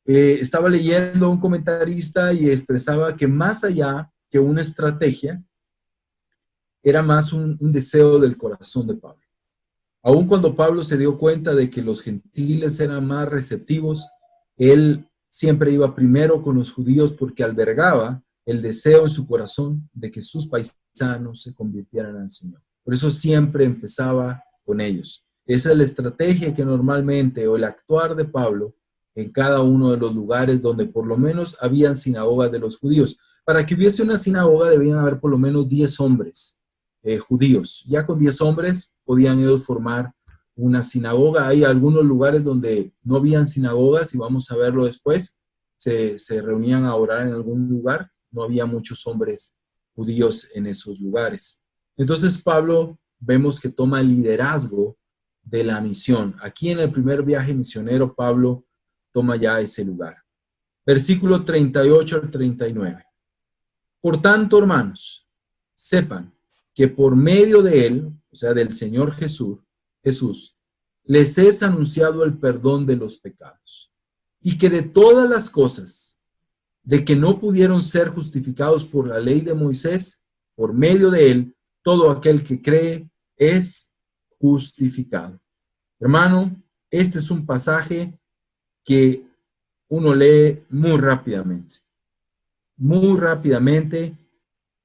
Estaba leyendo un comentarista y expresaba que más allá que una estrategia, era más un deseo del corazón de Pablo. Aun cuando Pablo se dio cuenta de que los gentiles eran más receptivos, él siempre iba primero con los judíos porque albergaba el deseo en su corazón de que sus paisanos se convirtieran al Señor. Por eso siempre empezaba con ellos. Esa es la estrategia que normalmente, o el actuar de Pablo en cada uno de los lugares donde por lo menos habían sinagogas de los judíos. Para que hubiese una sinagoga debían haber por lo menos 10 hombres judíos. Ya con 10 hombres podían ellos formar una sinagoga. Hay algunos lugares donde no habían sinagogas y vamos a verlo después. Se reunían a orar en algún lugar. No había muchos hombres judíos en esos lugares. Entonces Pablo vemos que toma el liderazgo de la misión. Aquí en el primer viaje misionero Pablo toma ya ese lugar. Versículo 38 al 39. Por tanto, hermanos, sepan que por medio de él, o sea, del Señor Jesús, les es anunciado el perdón de los pecados. Y que de todas las cosas de que no pudieron ser justificados por la ley de Moisés, por medio de él, todo aquel que cree es justificado. Hermano, este es un pasaje que uno lee muy rápidamente,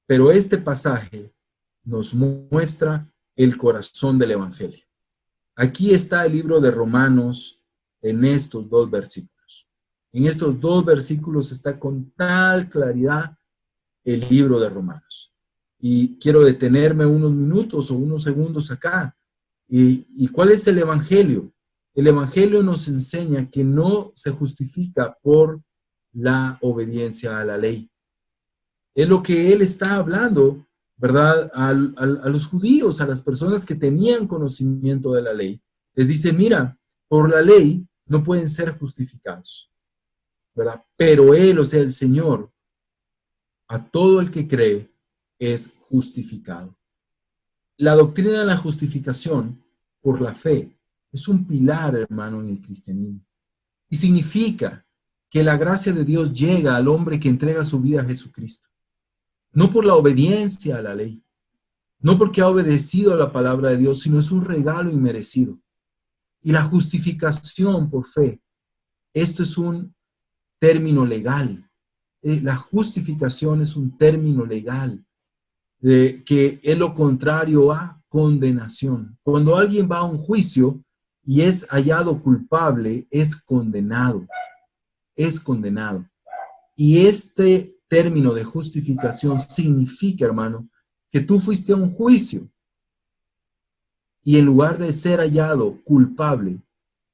pero este pasaje nos muestra el corazón del Evangelio. Aquí está el libro de Romanos en estos dos versículos. En estos dos versículos está con tal claridad el libro de Romanos. Y quiero detenerme unos minutos o unos segundos acá. ¿Y cuál es el Evangelio? El Evangelio nos enseña que no se justifica por la obediencia a la ley. Es lo que él está hablando, ¿verdad? A los judíos, a las personas que tenían conocimiento de la ley. Les dice, mira, por la ley no pueden ser justificados, ¿verdad? Pero él, o sea, el Señor, a todo el que cree, es justificado. La doctrina de la justificación por la fe. Es un pilar, hermano, en el cristianismo. Y significa que la gracia de Dios llega al hombre que entrega su vida a Jesucristo. No por la obediencia a la ley, no porque ha obedecido a la palabra de Dios, sino es un regalo inmerecido. Y la justificación por fe, esto es un término legal. La justificación es un término legal, que es lo contrario a condenación. Cuando alguien va a un juicio y es hallado culpable, es condenado. Es condenado. Y este término de justificación significa, hermano, que tú fuiste a un juicio y en lugar de ser hallado culpable,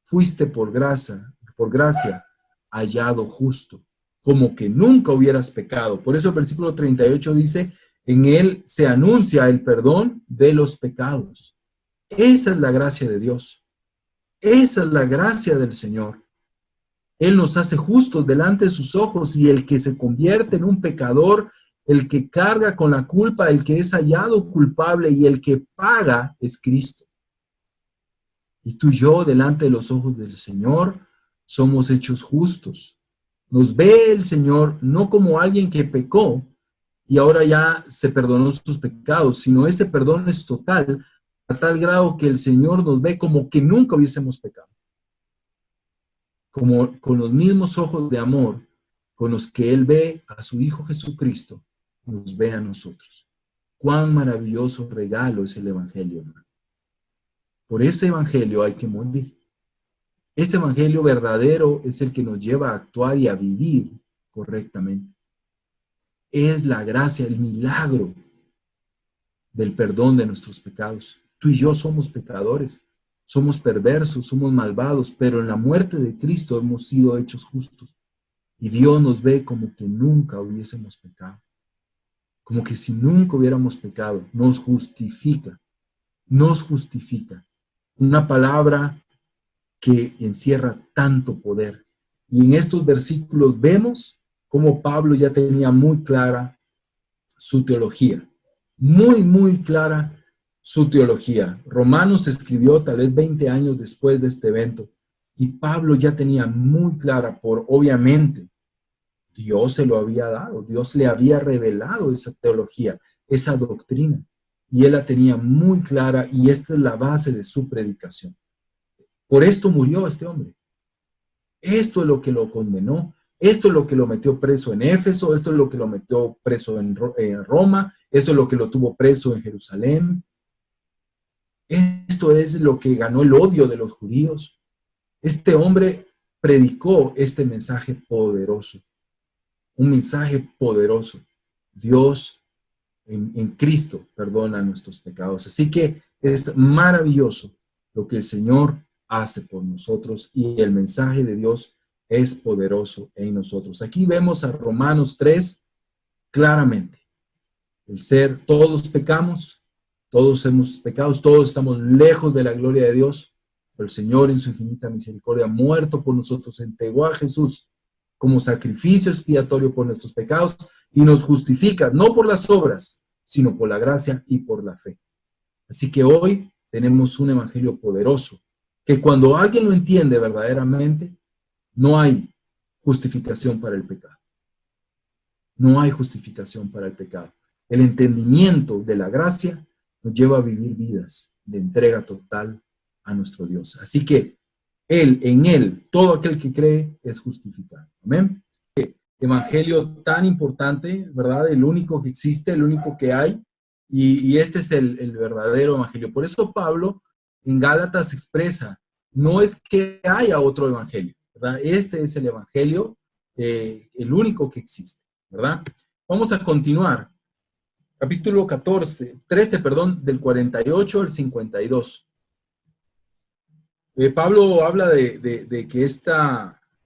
fuiste por gracia, hallado justo, como que nunca hubieras pecado. Por eso el versículo 38 dice, en él se anuncia el perdón de los pecados. Esa es la gracia de Dios. Esa es la gracia del Señor. Él nos hace justos delante de sus ojos, y el que se convierte en un pecador, el que carga con la culpa, el que es hallado culpable y el que paga es Cristo. Y tú y yo, delante de los ojos del Señor, somos hechos justos. Nos ve el Señor no como alguien que pecó y ahora ya se perdonó sus pecados, sino ese perdón es total, a tal grado que el Señor nos ve como que nunca hubiésemos pecado. Como con los mismos ojos de amor con los que Él ve a su Hijo Jesucristo, nos ve a nosotros. Cuán maravilloso regalo es el Evangelio, hermano. Por ese Evangelio hay que morir. Ese Evangelio verdadero es el que nos lleva a actuar y a vivir correctamente. Es la gracia, el milagro del perdón de nuestros pecados. Tú y yo somos pecadores, somos perversos, somos malvados, pero en la muerte de Cristo hemos sido hechos justos. Y Dios nos ve como que nunca hubiésemos pecado. Como que si nunca hubiéramos pecado, nos justifica. Nos justifica. Una palabra que encierra tanto poder. Y en estos versículos vemos cómo Pablo ya tenía muy clara su teología. Muy clara su teología. Romanos se escribió tal vez 20 años después de este evento. Y Pablo ya tenía muy clara, obviamente, Dios se lo había dado. Dios le había revelado esa teología, esa doctrina. Y él la tenía muy clara, y esta es la base de su predicación. Por esto murió este hombre. Esto es lo que lo condenó. Esto es lo que lo metió preso en Éfeso. Esto es lo que lo metió preso en Roma. Esto es lo que lo tuvo preso en Jerusalén. Esto es lo que ganó el odio de los judíos. Este hombre predicó este mensaje poderoso. Un mensaje poderoso. Dios en Cristo perdona nuestros pecados. Así que es maravilloso lo que el Señor hace por nosotros, y el mensaje de Dios es poderoso en nosotros. Aquí vemos a Romanos 3 claramente. Todos pecamos, todos hemos pecado, todos estamos lejos de la gloria de Dios, pero el Señor en su infinita misericordia, muerto por nosotros, entregó a Jesús como sacrificio expiatorio por nuestros pecados y nos justifica, no por las obras, sino por la gracia y por la fe. Así que hoy tenemos un evangelio poderoso, que cuando alguien lo entiende verdaderamente, no hay justificación para el pecado. No hay justificación para el pecado. El entendimiento de la gracia nos lleva a vivir vidas de entrega total a nuestro Dios. Así que en Él, todo aquel que cree es justificado. Amén. Evangelio tan importante, ¿verdad? El único que existe, el único que hay. Y este es el verdadero evangelio. Por eso Pablo en Gálatas expresa, no es que haya otro evangelio, ¿verdad? Este es el evangelio, el único que existe, ¿verdad? Vamos a continuar. Capítulo 13, del 48 al 52. Pablo habla de que este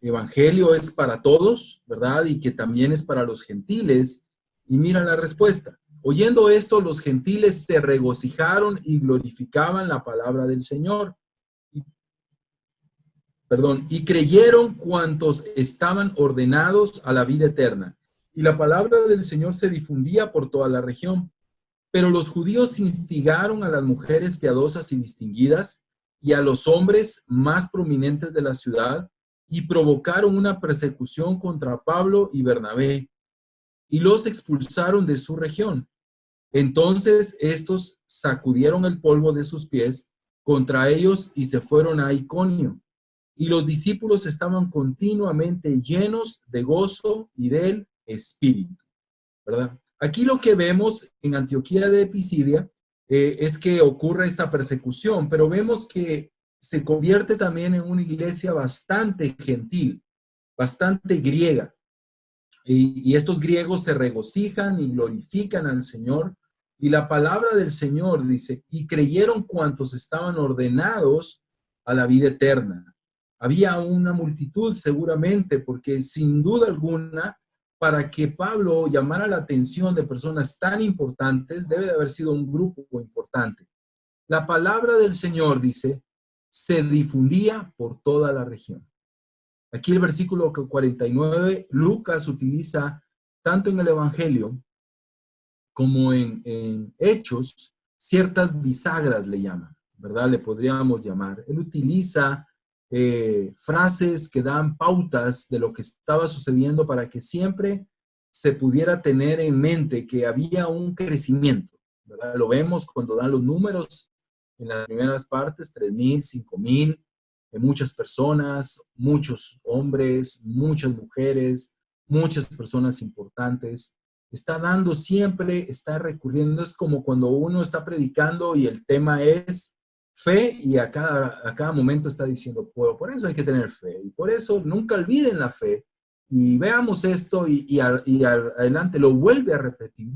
evangelio es para todos, ¿verdad? Y que también es para los gentiles. Y mira la respuesta. Oyendo esto, los gentiles se regocijaron y glorificaban la palabra del Señor. Y creyeron cuantos estaban ordenados a la vida eterna. Y la palabra del Señor se difundía por toda la región. Pero los judíos instigaron a las mujeres piadosas y distinguidas y a los hombres más prominentes de la ciudad y provocaron una persecución contra Pablo y Bernabé y los expulsaron de su región. Entonces estos sacudieron el polvo de sus pies contra ellos y se fueron a Iconio. Y los discípulos estaban continuamente llenos de gozo y del Espíritu, ¿verdad? Aquí lo que vemos en Antioquía de Pisidia es que ocurre esta persecución, pero vemos que se convierte también en una iglesia bastante gentil, bastante griega. Y estos griegos se regocijan y glorifican al Señor. Y la palabra del Señor dice, y creyeron cuantos estaban ordenados a la vida eterna. Había una multitud seguramente, porque sin duda alguna, para que Pablo llamara la atención de personas tan importantes, debe de haber sido un grupo importante. La palabra del Señor, dice, se difundía por toda la región. Aquí el versículo 49, Lucas utiliza tanto en el Evangelio como en Hechos, ciertas bisagras le llaman, ¿verdad? Le podríamos llamar. Él utiliza frases que dan pautas de lo que estaba sucediendo para que siempre se pudiera tener en mente que había un crecimiento, ¿verdad? Lo vemos cuando dan los números en las primeras partes, 3,000, 5,000, muchas personas, muchos hombres, muchas mujeres, muchas personas importantes. Está dando siempre, está recurriendo. Es como cuando uno está predicando y el tema es fe y a cada momento está diciendo, por eso hay que tener fe. Y por eso nunca olviden la fe. Y veamos esto y adelante lo vuelve a repetir.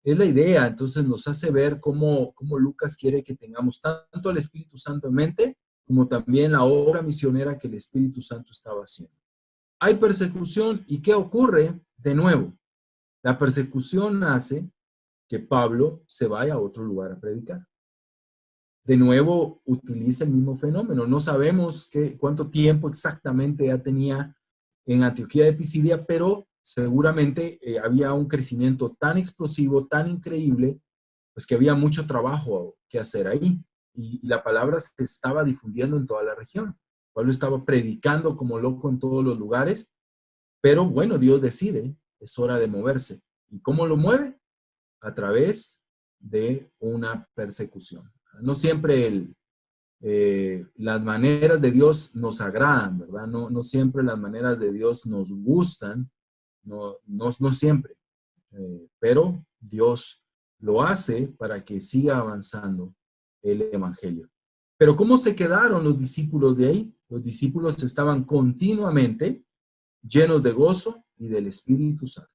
Es la idea. Entonces nos hace ver cómo Lucas quiere que tengamos tanto al Espíritu Santo en mente como también la obra misionera que el Espíritu Santo estaba haciendo. Hay persecución, ¿y qué ocurre? De nuevo, la persecución hace que Pablo se vaya a otro lugar a predicar. De nuevo, utiliza el mismo fenómeno. No sabemos cuánto tiempo exactamente ya tenía en Antioquía de Pisidia, pero seguramente había un crecimiento tan explosivo, tan increíble, pues que había mucho trabajo que hacer ahí. Y la palabra se estaba difundiendo en toda la región. Pablo estaba predicando como loco en todos los lugares, pero bueno, Dios decide, es hora de moverse. ¿Y cómo lo mueve? A través de una persecución. No siempre las maneras de Dios nos agradan, ¿verdad? No siempre las maneras de Dios nos gustan, no siempre, pero Dios lo hace para que siga avanzando el Evangelio. Pero ¿cómo se quedaron los discípulos de ahí? Los discípulos estaban continuamente llenos de gozo y del Espíritu Santo.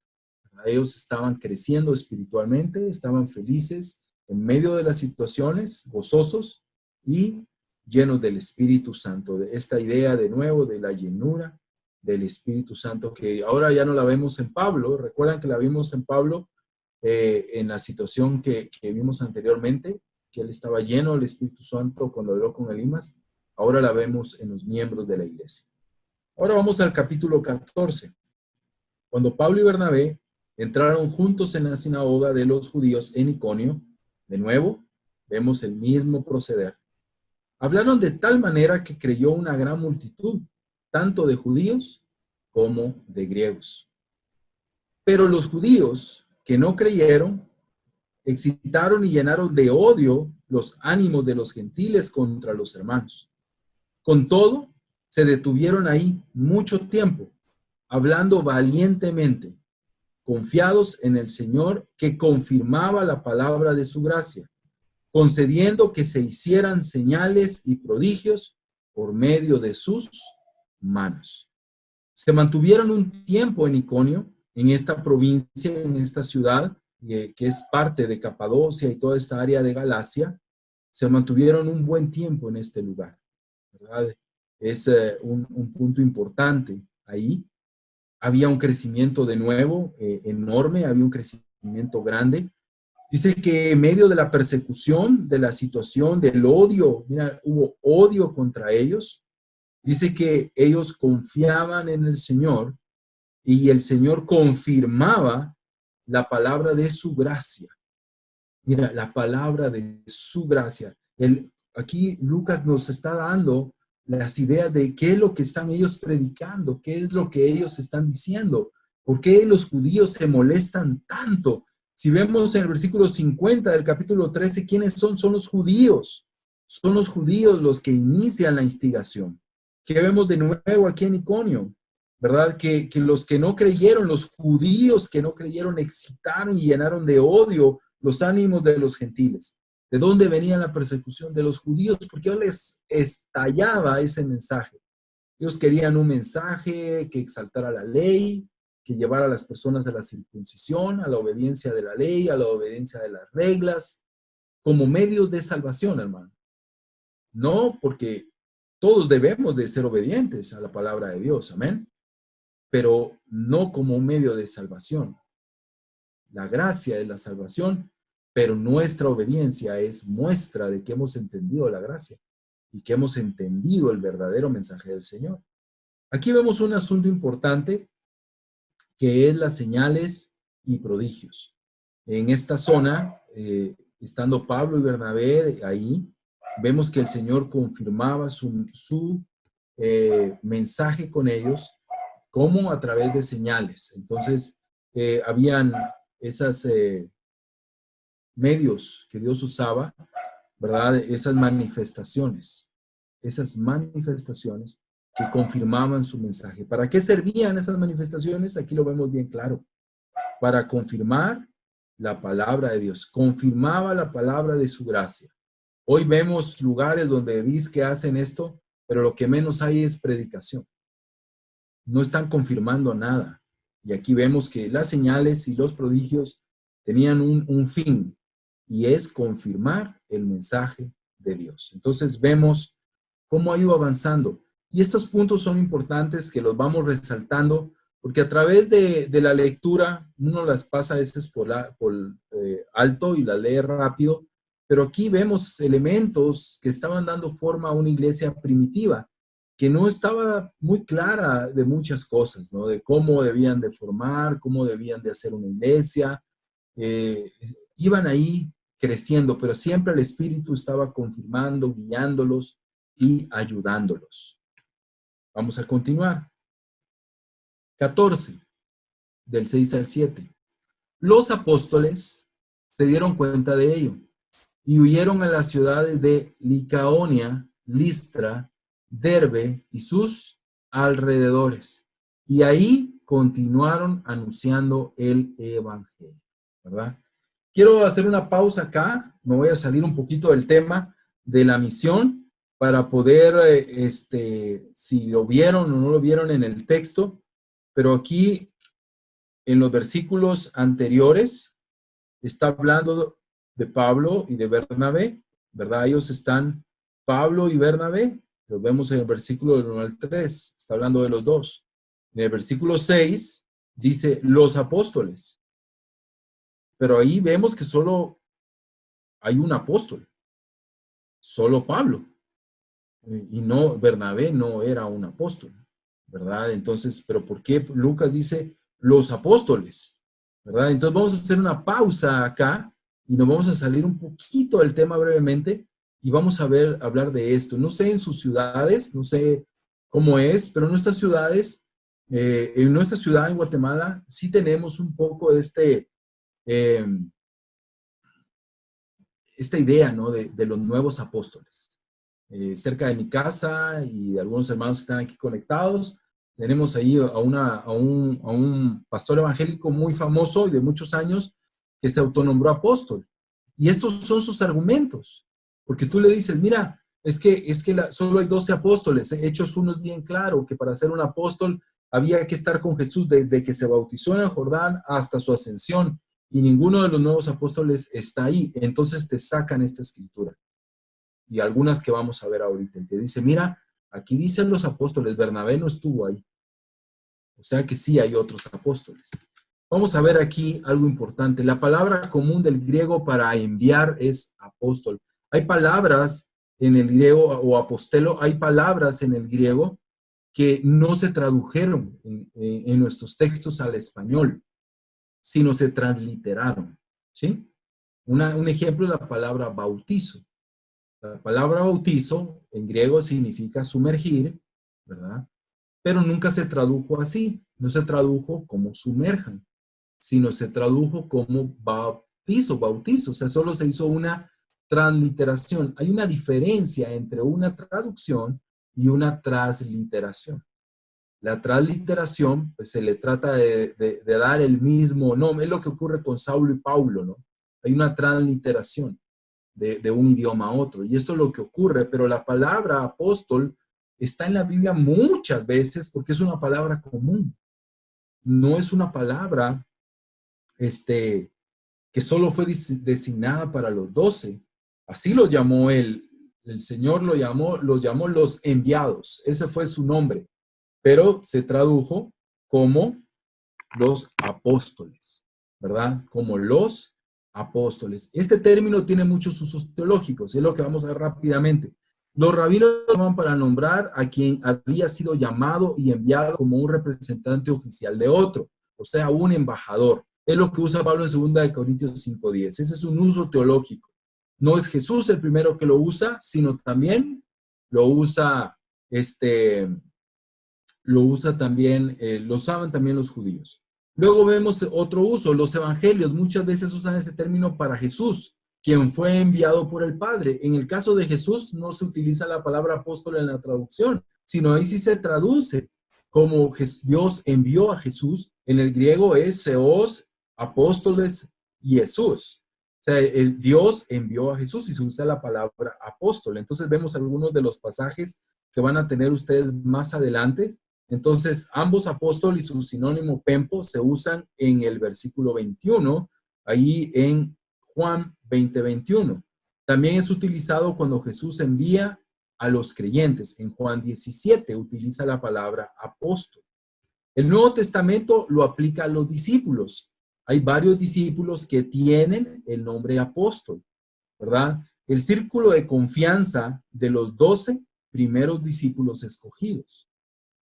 Ellos estaban creciendo espiritualmente, estaban felices en medio de las situaciones, gozosos y llenos del Espíritu Santo. De esta idea de nuevo de la llenura del Espíritu Santo, que ahora ya no la vemos en Pablo. Recuerdan que la vimos en Pablo en la situación que vimos anteriormente, que él estaba lleno del Espíritu Santo cuando habló con Elimas. Ahora la vemos en los miembros de la iglesia. Ahora vamos al capítulo 14. Cuando Pablo y Bernabé entraron juntos en la sinagoga de los judíos en Iconio, de nuevo, vemos el mismo proceder. Hablaron de tal manera que creyó una gran multitud, tanto de judíos como de griegos. Pero los judíos que no creyeron, excitaron y llenaron de odio los ánimos de los gentiles contra los hermanos. Con todo, se detuvieron ahí mucho tiempo, hablando valientemente, confiados en el Señor que confirmaba la palabra de su gracia, concediendo que se hicieran señales y prodigios por medio de sus manos. Se mantuvieron un tiempo en Iconio, en esta provincia, en esta ciudad, que es parte de Capadocia y toda esta área de Galacia. Se mantuvieron un buen tiempo en este lugar, ¿verdad? Es un punto importante ahí. Había un crecimiento de nuevo enorme, había un crecimiento grande. Dice que en medio de la persecución, de la situación, del odio, mira, hubo odio contra ellos. Dice que ellos confiaban en el Señor y el Señor confirmaba la palabra de su gracia. Mira, la palabra de su gracia. aquí Lucas nos está dando las ideas de qué es lo que están ellos predicando, qué es lo que ellos están diciendo, por qué los judíos se molestan tanto. Si vemos en el versículo 50 del capítulo 13, ¿quiénes son? Son los judíos. Son los judíos los que inician la instigación. ¿Qué vemos de nuevo aquí en Iconio? ¿Verdad? Que los que no creyeron, los judíos que no creyeron, excitaron y llenaron de odio los ánimos de los gentiles. ¿De dónde venía la persecución? De los judíos, porque les estallaba ese mensaje. Ellos querían un mensaje que exaltara la ley, que llevara a las personas a la circuncisión, a la obediencia de la ley, a la obediencia de las reglas, como medios de salvación, hermano. No, porque todos debemos de ser obedientes a la palabra de Dios, amén, pero no como un medio de salvación. La gracia es la salvación, pero nuestra obediencia es muestra de que hemos entendido la gracia y que hemos entendido el verdadero mensaje del Señor. Aquí vemos un asunto importante que es las señales y prodigios. En esta zona, estando Pablo y Bernabé ahí, vemos que el Señor confirmaba su mensaje con ellos como a través de señales. Entonces, habían esas medios que Dios usaba, ¿verdad? Esas manifestaciones que confirmaban su mensaje. ¿Para qué servían esas manifestaciones? Aquí lo vemos bien claro. Para confirmar la palabra de Dios. Confirmaba la palabra de su gracia. Hoy vemos lugares donde dice que hacen esto, pero lo que menos hay es predicación. No están confirmando nada. Y aquí vemos que las señales y los prodigios tenían un fin, y es confirmar el mensaje de Dios. Entonces vemos cómo ha ido avanzando. Y estos puntos son importantes que los vamos resaltando, porque a través de la lectura uno las pasa a veces por alto y las lee rápido, pero aquí vemos elementos que estaban dando forma a una iglesia primitiva, que no estaba muy clara de muchas cosas, ¿no? De cómo debían de formar, cómo debían de hacer una iglesia. Iban ahí creciendo, pero siempre el Espíritu estaba confirmando, guiándolos y ayudándolos. Vamos a continuar. 14, del 6 al 7. Los apóstoles se dieron cuenta de ello y huyeron a las ciudades de Licaonia, Listra, Derbe y sus alrededores. Y ahí continuaron anunciando el evangelio, ¿verdad? Quiero hacer una pausa acá, me voy a salir un poquito del tema de la misión para poder, si lo vieron o no lo vieron en el texto, pero aquí en los versículos anteriores está hablando de Pablo y de Bernabé, ¿verdad? Ellos están, Pablo y Bernabé, los vemos en el versículo del 1 al 3, está hablando de los dos. En el versículo 6 dice los apóstoles, pero ahí vemos que solo hay un apóstol, solo Pablo, y no, Bernabé no era un apóstol, ¿verdad? Entonces, ¿pero por qué Lucas dice los apóstoles? ¿Verdad? Entonces vamos a hacer una pausa acá y nos vamos a salir un poquito del tema brevemente y vamos a hablar de esto. No sé en sus ciudades, no sé cómo es, pero en nuestras ciudades, en nuestra ciudad en Guatemala, sí tenemos un poco esta idea, ¿no? de los nuevos apóstoles. Cerca de mi casa y de algunos hermanos que están aquí conectados, tenemos ahí a un pastor evangélico muy famoso y de muchos años que se autonombró apóstol. Y estos son sus argumentos. Porque tú le dices, mira, es que solo hay 12 apóstoles. Hechos 1 es bien claro que para ser un apóstol había que estar con Jesús desde que se bautizó en el Jordán hasta su ascensión. Y ninguno de los nuevos apóstoles está ahí. Entonces te sacan esta escritura. Y algunas que vamos a ver ahorita. Y te dice, mira, aquí dicen los apóstoles, Bernabé no estuvo ahí. O sea que sí hay otros apóstoles. Vamos a ver aquí algo importante. La palabra común del griego para enviar es apóstol. Hay palabras en el griego, o apostelo, hay palabras en el griego que no se tradujeron en nuestros textos al español, sino se transliteraron. ¿Sí? Un ejemplo es la palabra bautizo. La palabra bautizo en griego significa sumergir, ¿verdad? Pero nunca se tradujo así, no se tradujo como sumerjan, sino se tradujo como bautizo, o sea, solo se hizo una transliteración. Hay una diferencia entre una traducción y una transliteración. La transliteración, pues se le trata de dar el mismo nombre, es lo que ocurre con Saulo y Paulo, ¿no? Hay una transliteración de un idioma a otro, y esto es lo que ocurre, pero la palabra apóstol está en la Biblia muchas veces porque es una palabra común, no es una palabra que solo fue designada para los 12. Así lo llamó el Señor, los llamó los enviados. Ese fue su nombre, pero se tradujo como los apóstoles, ¿verdad? Como los apóstoles. Este término tiene muchos usos teológicos, y es lo que vamos a ver rápidamente. Los rabinos llaman para nombrar a quien había sido llamado y enviado como un representante oficial de otro, o sea, un embajador. Es lo que usa Pablo en 2 Corintios 5:10. Ese es un uso teológico. No es Jesús el primero que lo usa, sino también lo usa, lo usaban también los judíos. Luego vemos otro uso, los evangelios muchas veces usan ese término para Jesús, quien fue enviado por el Padre. En el caso de Jesús no se utiliza la palabra apóstol en la traducción, sino ahí sí se traduce como Dios envió a Jesús. En el griego es Seos, apóstoles y Jesús. O sea, el Dios envió a Jesús y se usa la palabra apóstol. Entonces vemos algunos de los pasajes que van a tener ustedes más adelante. Entonces, ambos apóstol y su sinónimo pempo se usan en el versículo 21, ahí en Juan 20:21. También es utilizado cuando Jesús envía a los creyentes. En Juan 17 utiliza la palabra apóstol. El Nuevo Testamento lo aplica a los discípulos. Hay varios discípulos que tienen el nombre apóstol, ¿verdad? El círculo de confianza de los 12 primeros discípulos escogidos,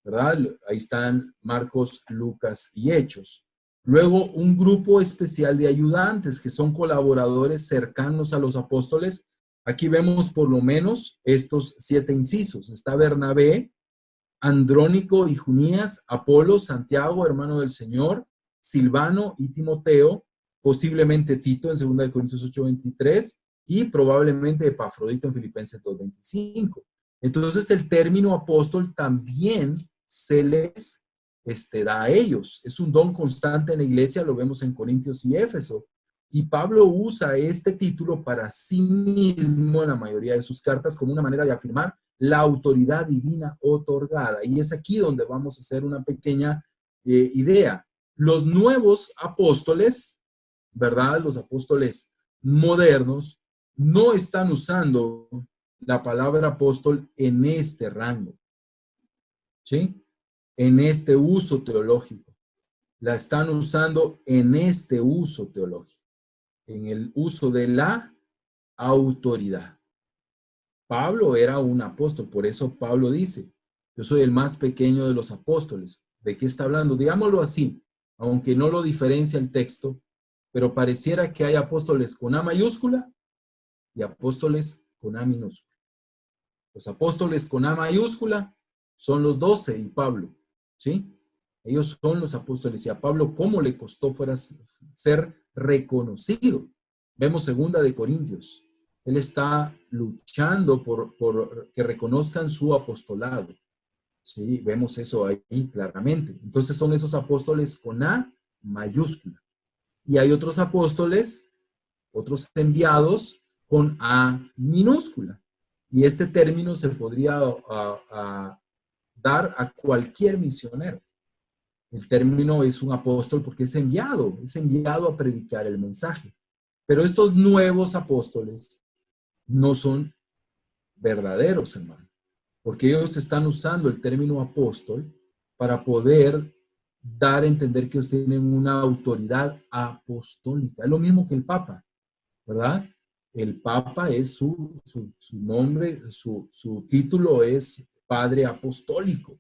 ¿verdad? Ahí están Marcos, Lucas y Hechos. Luego, un grupo especial de ayudantes que son colaboradores cercanos a los apóstoles. Aquí vemos por lo menos estos 7 incisos. Está Bernabé, Andrónico y Junías, Apolo, Santiago, hermano del Señor, Silvano y Timoteo, posiblemente Tito en 2 Corintios 8:23 y probablemente Epafrodito en Filipenses 2:25. Entonces el término apóstol también se les da a ellos. Es un don constante en la iglesia, lo vemos en Corintios y Éfeso. Y Pablo usa este título para sí mismo en la mayoría de sus cartas como una manera de afirmar la autoridad divina otorgada. Y es aquí donde vamos a hacer una pequeña idea. Los nuevos apóstoles, ¿verdad? Los apóstoles modernos no están usando la palabra apóstol en este rango, ¿sí? En este uso teológico. La están usando en este uso teológico, en el uso de la autoridad. Pablo era un apóstol, por eso Pablo dice, yo soy el más pequeño de los apóstoles. ¿De qué está hablando? Digámoslo así, aunque no lo diferencia el texto, pero pareciera que hay apóstoles con A mayúscula y apóstoles con A minúscula. Los apóstoles con A mayúscula son los 12 y Pablo, ¿sí? Ellos son los apóstoles y a Pablo cómo le costó fuera ser reconocido. Vemos 2 Corintios. Él está luchando por que reconozcan su apostolado. Sí, vemos eso ahí claramente. Entonces son esos apóstoles con A mayúscula. Y hay otros apóstoles, otros enviados con A minúscula. Y este término se podría dar a cualquier misionero. El término es un apóstol porque es enviado a predicar el mensaje. Pero estos nuevos apóstoles no son verdaderos, hermano, porque ellos están usando el término apóstol para poder dar a entender que ellos tienen una autoridad apostólica. Es lo mismo que el Papa, ¿verdad? El Papa es su nombre, su título es Padre Apostólico.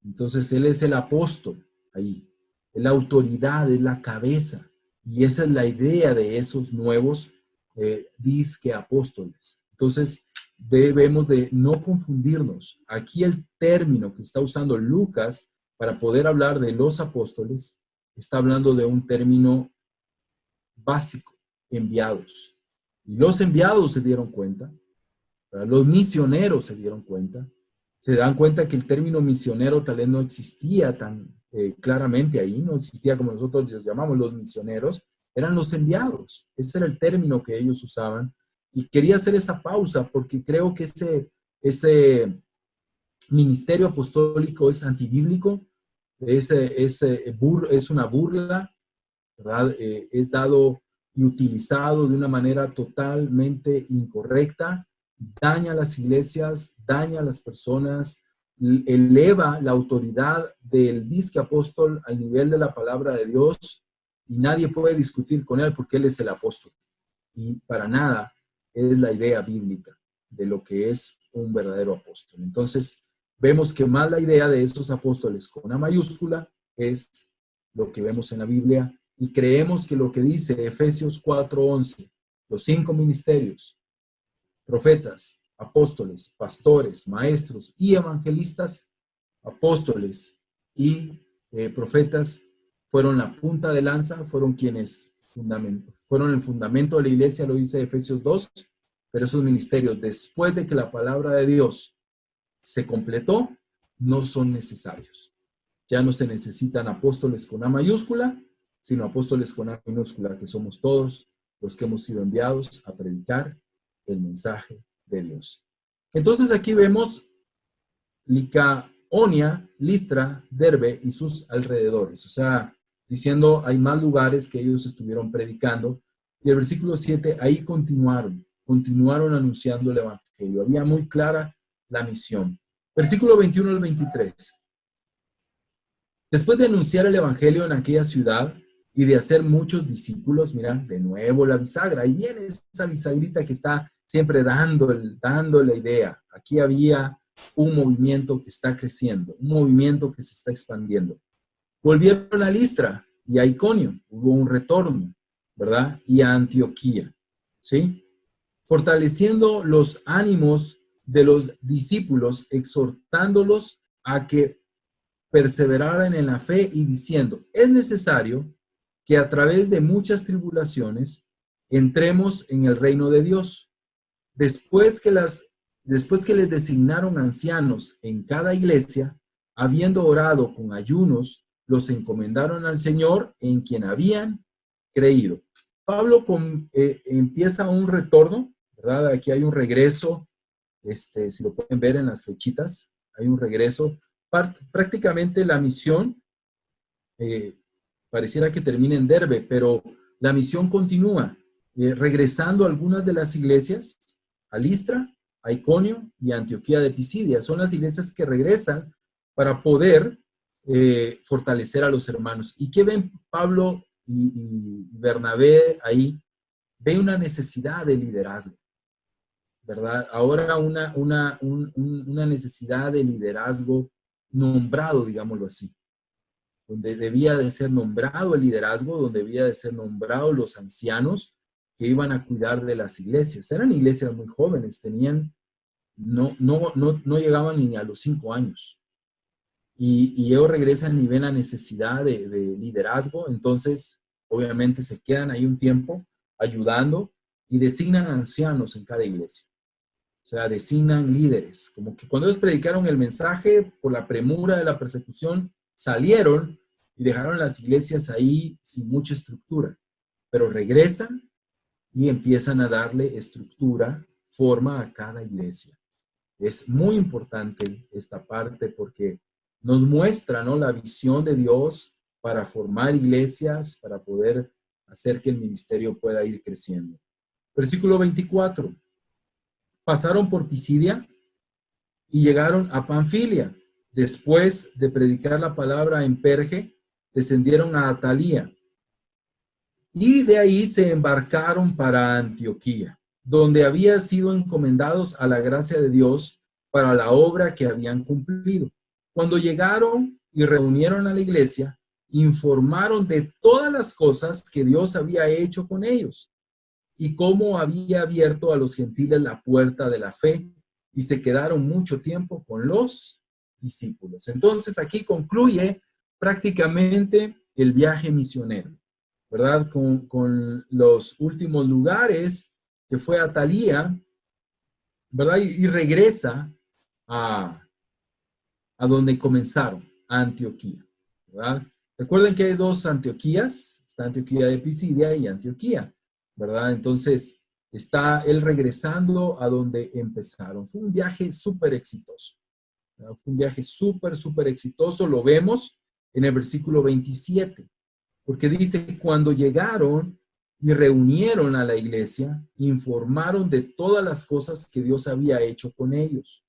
Entonces, él es el apóstol ahí. Es la autoridad, es la cabeza. Y esa es la idea de esos nuevos disque apóstoles. Entonces, debemos de no confundirnos. Aquí el término que está usando Lucas para poder hablar de los apóstoles, está hablando de un término básico, enviados. Y los enviados se dieron cuenta, ¿verdad? Los misioneros se dieron cuenta, se dan cuenta que el término misionero tal vez no existía tan claramente ahí, no existía como nosotros los llamamos los misioneros, eran los enviados. Ese era el término que ellos usaban. Y quería hacer esa pausa porque creo que ese ministerio apostólico es antibíblico, es una burla, ¿verdad? Es dado y utilizado de una manera totalmente incorrecta, daña a las iglesias, daña a las personas, eleva la autoridad del disque apóstol al nivel de la palabra de Dios y nadie puede discutir con él porque él es el apóstol. Y para nada es la idea bíblica de lo que es un verdadero apóstol. Entonces, vemos que más la idea de esos apóstoles con una mayúscula es lo que vemos en la Biblia y creemos que lo que dice Efesios 4:11, los 5 ministerios, profetas, apóstoles, pastores, maestros y evangelistas, apóstoles y profetas fueron la punta de lanza, fueron quienes fueron el fundamento de la iglesia, lo dice Efesios 2, pero esos ministerios, después de que la palabra de Dios se completó, no son necesarios. Ya no se necesitan apóstoles con A mayúscula, sino apóstoles con A minúscula, que somos todos los que hemos sido enviados a predicar el mensaje de Dios. Entonces aquí vemos Licaonia, Listra, Derbe y sus alrededores. O sea, diciendo hay más lugares que ellos estuvieron predicando. Y el versículo 7, ahí continuaron anunciando el evangelio. Había muy clara la misión. Versículo 21 al 23. Después de anunciar el evangelio en aquella ciudad y de hacer muchos discípulos, mira, de nuevo la bisagra. Ahí viene esa bisagrita que está siempre dando la idea. Aquí había un movimiento que está creciendo, un movimiento que se está expandiendo. Volvieron a Listra y a Iconio, hubo un retorno, ¿verdad? Y a Antioquía, ¿sí? Fortaleciendo los ánimos de los discípulos, exhortándolos a que perseveraran en la fe y diciendo, es necesario que a través de muchas tribulaciones entremos en el reino de Dios. Después que les designaron ancianos en cada iglesia, habiendo orado con ayunos, los encomendaron al Señor en quien habían creído. Pablo empieza un retorno, ¿verdad? Aquí hay un regreso, si lo pueden ver en las flechitas, hay un regreso. Prácticamente la misión pareciera que termina en Derbe, pero la misión continúa, regresando a algunas de las iglesias, a Listra, a Iconio y a Antioquía de Pisidia. Son las iglesias que regresan para poder fortalecer a los hermanos. ¿Y qué ven Pablo y Bernabé ahí? Ve una necesidad de liderazgo, ¿verdad? Ahora una necesidad de liderazgo nombrado, digámoslo así, donde debía de ser nombrado el liderazgo, donde debía de ser nombrados los ancianos que iban a cuidar de las iglesias. Eran iglesias muy jóvenes, no llegaban ni a los 5 años. Y ellos regresan y ven la necesidad de liderazgo, entonces obviamente se quedan ahí un tiempo ayudando y designan ancianos en cada iglesia. O sea, designan líderes. Como que cuando ellos predicaron el mensaje, por la premura de la persecución, salieron y dejaron las iglesias ahí sin mucha estructura. Pero regresan y empiezan a darle estructura, forma a cada iglesia. Es muy importante esta parte porque nos muestra, ¿no?, la visión de Dios para formar iglesias, para poder hacer que el ministerio pueda ir creciendo. Versículo 24. Pasaron por Pisidia y llegaron a Panfilia. Después de predicar la palabra en Perge, descendieron a Atalía. Y de ahí se embarcaron para Antioquía, donde habían sido encomendados a la gracia de Dios para la obra que habían cumplido. Cuando llegaron y reunieron a la iglesia, informaron de todas las cosas que Dios había hecho con ellos. y cómo había abierto a los gentiles la puerta de la fe y se quedaron mucho tiempo con los discípulos. Entonces aquí concluye prácticamente el viaje misionero, ¿verdad? Con los últimos lugares que fue Atalía, ¿verdad? Y regresa a donde comenzaron, a Antioquía, ¿verdad? Recuerden que hay dos Antioquías, está Antioquía de Pisidia y Antioquía, ¿verdad? Entonces, está él regresando a donde empezaron. Fue un viaje súper exitoso, ¿verdad? Fue un viaje súper exitoso, lo vemos en el versículo 27, porque dice que cuando llegaron y reunieron a la iglesia, informaron de todas las cosas que Dios había hecho con ellos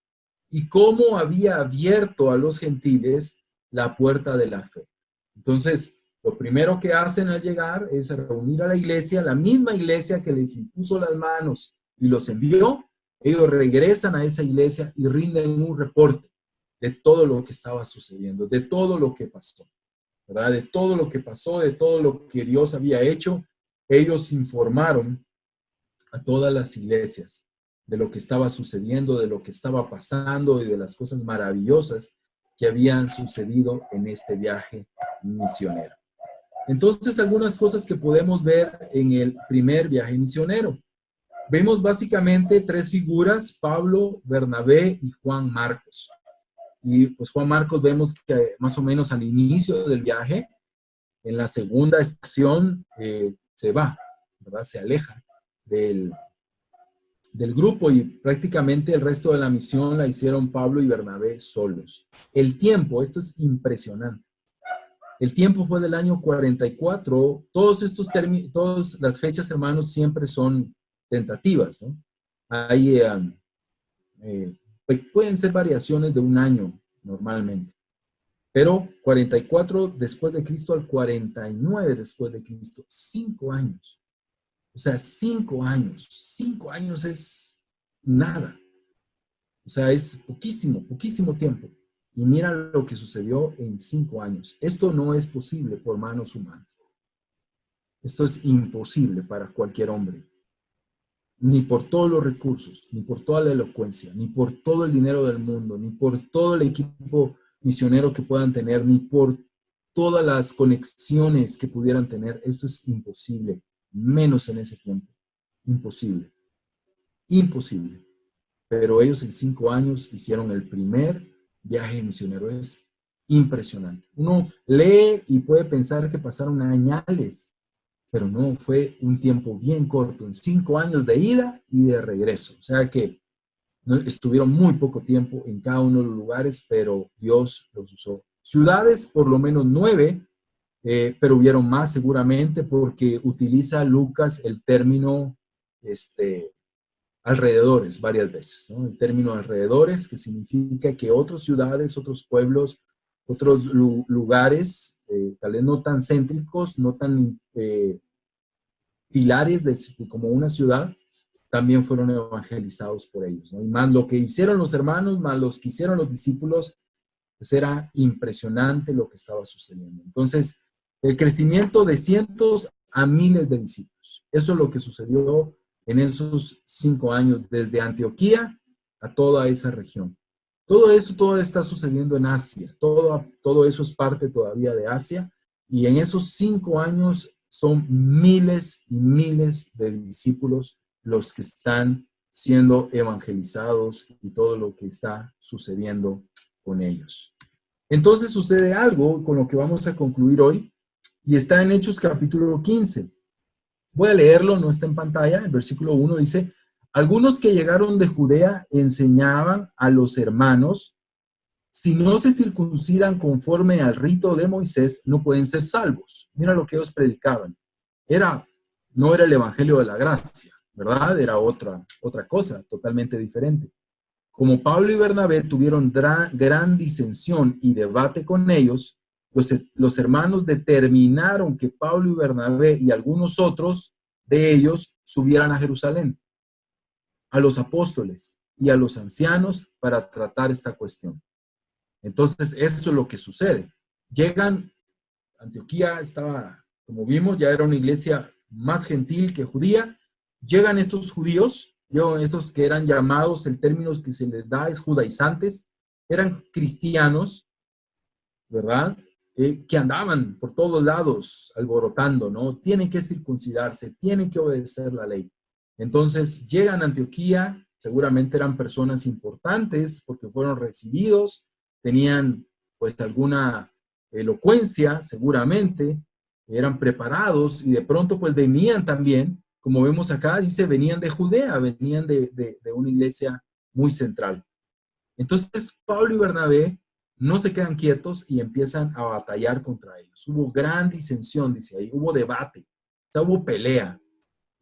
y cómo había abierto a los gentiles la puerta de la fe. Entonces, lo primero que hacen al llegar es reunir a la iglesia, la misma iglesia que les impuso las manos y los envió. Ellos regresan a esa iglesia y rinden un reporte de todo lo que estaba sucediendo, de todo lo que pasó, ¿verdad? De todo lo que pasó, de todo lo que Dios había hecho. Ellos informaron a todas las iglesias de lo que estaba sucediendo, de lo que estaba pasando y de las cosas maravillosas que habían sucedido en este viaje misionero. Entonces, algunas cosas que podemos ver en el primer viaje misionero. Vemos básicamente tres figuras: Pablo, Bernabé y Juan Marcos. Y pues Juan Marcos vemos que más o menos al inicio del viaje, en la segunda estación, se va, ¿verdad? Se aleja del grupo y prácticamente el resto de la misión la hicieron Pablo y Bernabé solos. El tiempo, esto es impresionante. El tiempo fue del año 44. Todas las fechas, hermanos, siempre son tentativas, ¿no? Hay, pueden ser variaciones de un año normalmente, pero 44 después de Cristo al 49 después de Cristo, 5 años. O sea, 5 años. 5 años es nada. O sea, es poquísimo tiempo. Y mira lo que sucedió en 5 años. Esto no es posible por manos humanas. Esto es imposible para cualquier hombre. Ni por todos los recursos, ni por toda la elocuencia, ni por todo el dinero del mundo, ni por todo el equipo misionero que puedan tener, ni por todas las conexiones que pudieran tener. Esto es imposible. Menos en ese tiempo. Imposible. Imposible. Pero ellos en 5 años hicieron el primer viaje misionero. Es impresionante. Uno lee y puede pensar que pasaron añales, pero no, fue un tiempo bien corto, en 5 años de ida y de regreso. O sea que estuvieron muy poco tiempo en cada uno de los lugares, pero Dios los usó. Ciudades, por lo menos 9, pero hubieron más seguramente, porque utiliza Lucas el término alrededores varias veces, ¿no? El término alrededores, que significa que otras ciudades, otros pueblos, otros lugares, tal vez no tan céntricos, no tan pilares como una ciudad, también fueron evangelizados por ellos, ¿no? Y más lo que hicieron los hermanos, más los que hicieron los discípulos, pues era impresionante lo que estaba sucediendo. Entonces, el crecimiento de cientos a miles de discípulos. Eso es lo que sucedió en esos 5 años, desde Antioquía a toda esa región. Todo está sucediendo en Asia. Todo eso es parte todavía de Asia. Y en esos 5 años son miles y miles de discípulos los que están siendo evangelizados y todo lo que está sucediendo con ellos. Entonces sucede algo con lo que vamos a concluir hoy, y está en Hechos capítulo 15. Voy a leerlo, no está en pantalla. El versículo 1 dice: algunos que llegaron de Judea enseñaban a los hermanos: si no se circuncidan conforme al rito de Moisés, no pueden ser salvos. Mira lo que ellos predicaban. No era el evangelio de la gracia, ¿verdad? Era otra cosa, totalmente diferente. Como Pablo y Bernabé tuvieron gran disensión y debate con ellos, los hermanos determinaron que Pablo y Bernabé y algunos otros de ellos subieran a Jerusalén, a los apóstoles y a los ancianos, para tratar esta cuestión. Entonces, eso es lo que sucede. Llegan, Antioquía estaba, como vimos, ya era una iglesia más gentil que judía, llegan estos judíos, estos que eran llamados, el término que se les da es judaizantes, eran cristianos, ¿verdad? Que andaban por todos lados alborotando, ¿no? Tienen que circuncidarse, tienen que obedecer la ley. Entonces llegan a Antioquía, seguramente eran personas importantes porque fueron recibidos, tenían pues alguna elocuencia, seguramente, eran preparados y de pronto pues venían también, como vemos acá, dice, venían de Judea, venían de una iglesia muy central. Entonces Pablo y Bernabé no se quedan quietos y empiezan a batallar contra ellos. Hubo gran disensión, dice ahí, hubo debate, o sea, hubo pelea,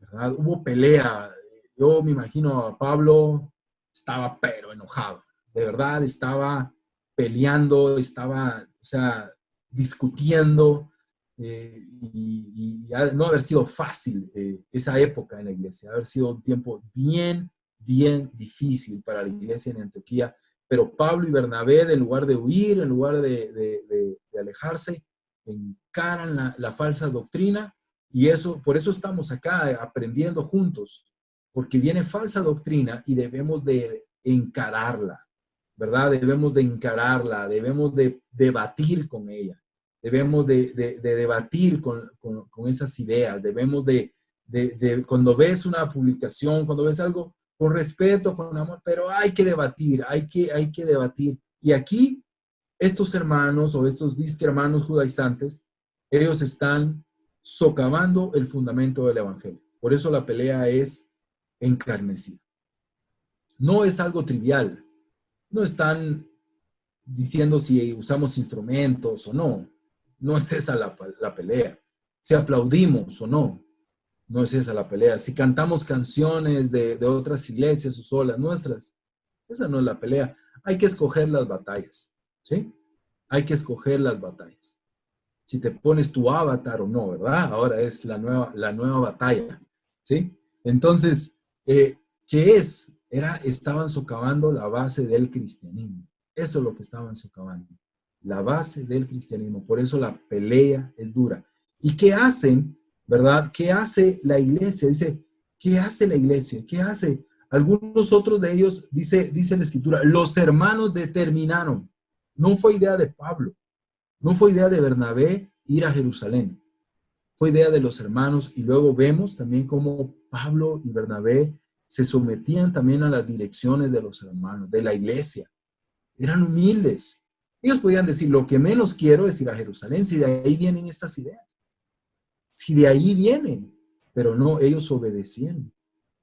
¿verdad? Hubo pelea. Yo me imagino a Pablo, estaba pero enojado, de verdad estaba peleando, estaba, o sea, discutiendo, y no haber sido fácil esa época en la iglesia, haber sido un tiempo bien, bien difícil para la iglesia en Antioquía, pero Pablo y Bernabé, en lugar de huir, en lugar de alejarse, encaran la falsa doctrina, y eso, por eso estamos acá aprendiendo juntos, porque viene falsa doctrina y debemos de encararla, ¿verdad? Debemos de encararla, debemos de debatir con ella, debemos de debatir con esas ideas, debemos cuando ves una publicación, cuando ves algo, con respeto, con amor, pero hay que debatir, hay que debatir. Y aquí, estos hermanos o estos disque hermanos judaizantes, ellos están socavando el fundamento del evangelio. Por eso la pelea es encarnecida. No es algo trivial. No están diciendo si usamos instrumentos o no. No es esa la pelea. Si aplaudimos o no. No es esa la pelea. Si cantamos canciones de otras iglesias o solas nuestras, esa no es la pelea. Hay que escoger las batallas, ¿sí? Hay que escoger las batallas. Si te pones tu avatar o no, ¿verdad? Ahora es la nueva batalla, ¿sí? Entonces, ¿qué es? Estaban socavando la base del cristianismo. Eso es lo que estaban socavando. La base del cristianismo. Por eso la pelea es dura. ¿Y qué hacen? ¿Verdad? ¿Qué hace la iglesia? Dice, ¿qué hace la iglesia? ¿Qué hace? Algunos otros de ellos, dice la escritura, los hermanos determinaron. No fue idea de Pablo, no fue idea de Bernabé ir a Jerusalén. Fue idea de los hermanos, y luego vemos también cómo Pablo y Bernabé se sometían también a las direcciones de los hermanos, de la iglesia. Eran humildes. Ellos podían decir, lo que menos quiero es ir a Jerusalén, si de ahí vienen estas ideas. Si de ahí vienen. Pero no, ellos obedecieron.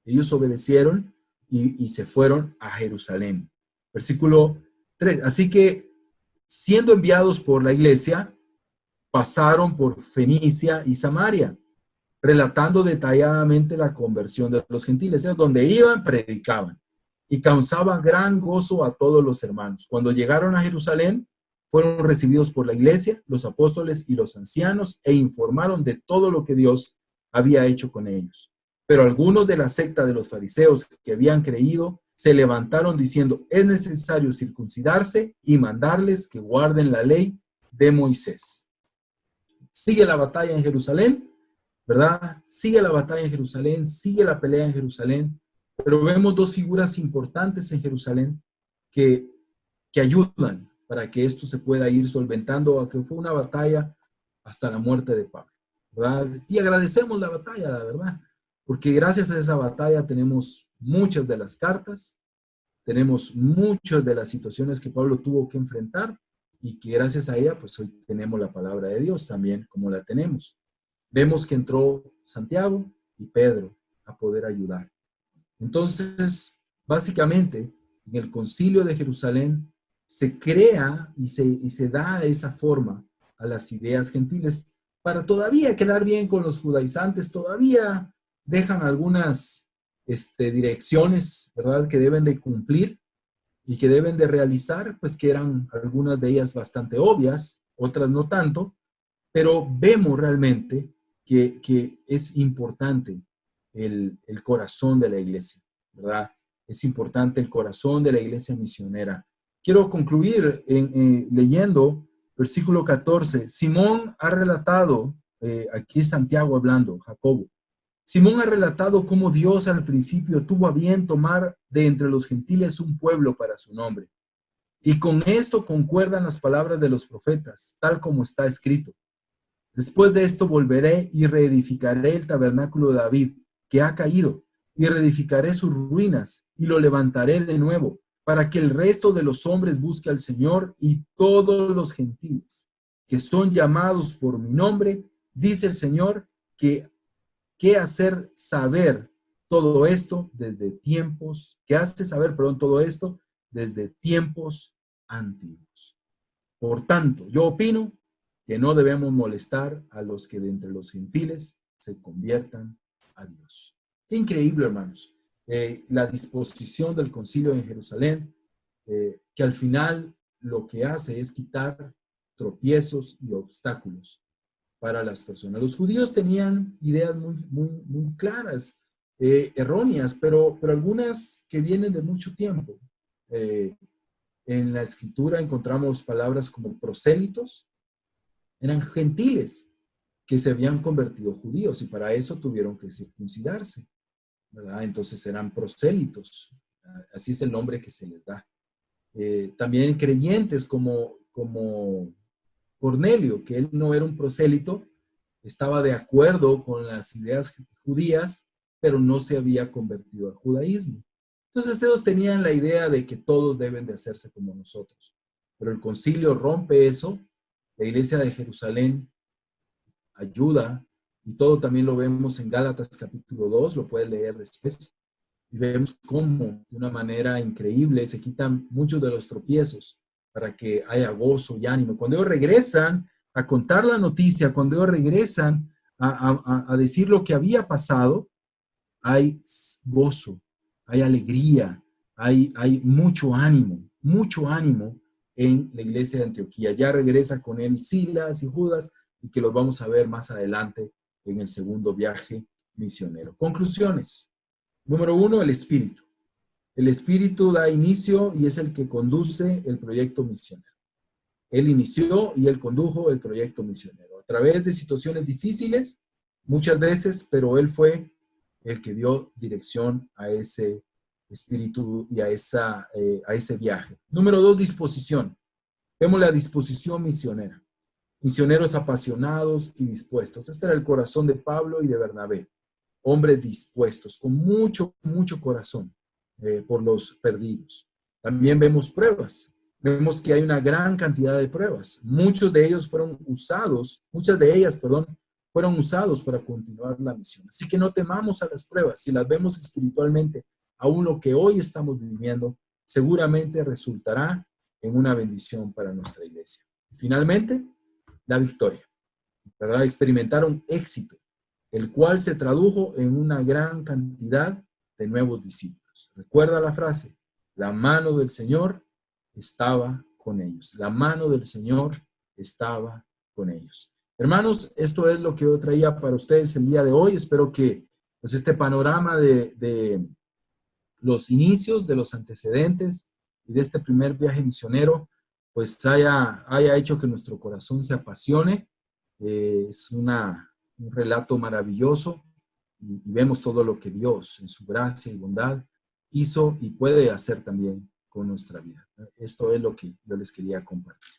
Ellos obedecieron y se fueron a Jerusalén. Versículo 3. Así que, siendo enviados por la iglesia, pasaron por Fenicia y Samaria, relatando detalladamente la conversión de los gentiles. Es donde iban, predicaban, y causaban gran gozo a todos los hermanos. Cuando llegaron a Jerusalén, fueron recibidos por la iglesia, los apóstoles y los ancianos, e informaron de todo lo que Dios había hecho con ellos. Pero algunos de la secta de los fariseos que habían creído se levantaron diciendo, es necesario circuncidarse y mandarles que guarden la ley de Moisés. Sigue la batalla en Jerusalén, ¿verdad? Sigue la batalla en Jerusalén, sigue la pelea en Jerusalén, pero vemos dos figuras importantes en Jerusalén que ayudan para que esto se pueda ir solventando, aunque fue una batalla hasta la muerte de Pablo, ¿verdad? Y agradecemos la batalla, la verdad, porque gracias a esa batalla tenemos muchas de las cartas, tenemos muchas de las situaciones que Pablo tuvo que enfrentar, y que gracias a ella, pues hoy tenemos la palabra de Dios también, como la tenemos. Vemos que entró Santiago y Pedro a poder ayudar. Entonces, básicamente, en el concilio de Jerusalén se crea y se da esa forma a las ideas gentiles para todavía quedar bien con los judaizantes. Todavía dejan algunas direcciones, ¿verdad?, que deben de cumplir y que deben de realizar, pues que eran algunas de ellas bastante obvias, otras no tanto, pero vemos realmente que es importante el corazón de la iglesia, ¿verdad? Es importante el corazón de la iglesia misionera. Quiero concluir leyendo versículo 14. Simón ha relatado, aquí Santiago hablando, Jacobo, Simón ha relatado cómo Dios al principio tuvo a bien tomar de entre los gentiles un pueblo para su nombre. Y con esto concuerdan las palabras de los profetas, tal como está escrito. Después de esto volveré y reedificaré el tabernáculo de David, que ha caído, y reedificaré sus ruinas, y lo levantaré de nuevo, para que el resto de los hombres busque al Señor y todos los gentiles, que son llamados por mi nombre, dice el Señor, que hacer saber todo esto desde tiempos, que hace saber, perdón, todo esto desde tiempos antiguos. Por tanto, yo opino que no debemos molestar a los que de entre los gentiles se conviertan a Dios. Qué increíble, hermanos. La disposición del concilio en Jerusalén, que al final lo que hace es quitar tropiezos y obstáculos para las personas. Los judíos tenían ideas muy claras, erróneas, pero algunas que vienen de mucho tiempo. En la escritura encontramos palabras como prosélitos, eran gentiles que se habían convertido judíos y para eso tuvieron que circuncidarse, ¿verdad? Entonces eran prosélitos, así es el nombre que se les da. También creyentes como Cornelio, que él no era un prosélito, estaba de acuerdo con las ideas judías, pero no se había convertido al judaísmo. Entonces ellos tenían la idea de que todos deben de hacerse como nosotros. Pero el concilio rompe eso, la iglesia de Jerusalén ayuda, y todo también lo vemos en Gálatas capítulo 2, lo puedes leer después, y vemos cómo de una manera increíble se quitan muchos de los tropiezos para que haya gozo y ánimo. Cuando ellos regresan a contar la noticia, cuando ellos regresan a decir lo que había pasado, hay gozo, hay alegría, hay mucho ánimo en la iglesia de Antioquía. Ya regresa con él Silas y Judas, y que los vamos a ver más adelante en el segundo viaje misionero. Conclusiones. Número 1, el Espíritu. El Espíritu da inicio y es el que conduce el proyecto misionero. Él inició y él condujo el proyecto misionero. A través de situaciones difíciles, muchas veces, pero él fue el que dio dirección a ese espíritu y a ese viaje. Número 2, disposición. Vemos la disposición misionera. Misioneros apasionados y dispuestos. Este era el corazón de Pablo y de Bernabé. Hombres dispuestos, con mucho corazón por los perdidos. También vemos pruebas. Vemos que hay una gran cantidad de pruebas. Muchas de ellas fueron usados para continuar la misión. Así que no temamos a las pruebas. Si las vemos espiritualmente, aún lo que hoy estamos viviendo, seguramente resultará en una bendición para nuestra iglesia. Y finalmente, la victoria, ¿verdad? Experimentaron éxito, el cual se tradujo en una gran cantidad de nuevos discípulos. Recuerda la frase, la mano del Señor estaba con ellos. La mano del Señor estaba con ellos. Hermanos, esto es lo que yo traía para ustedes el día de hoy. Espero que pues, este panorama de los inicios, de los antecedentes y de este primer viaje misionero, pues haya hecho que nuestro corazón se apasione. Es un relato maravilloso y vemos todo lo que Dios en su gracia y bondad hizo y puede hacer también con nuestra vida. Esto es lo que yo les quería compartir.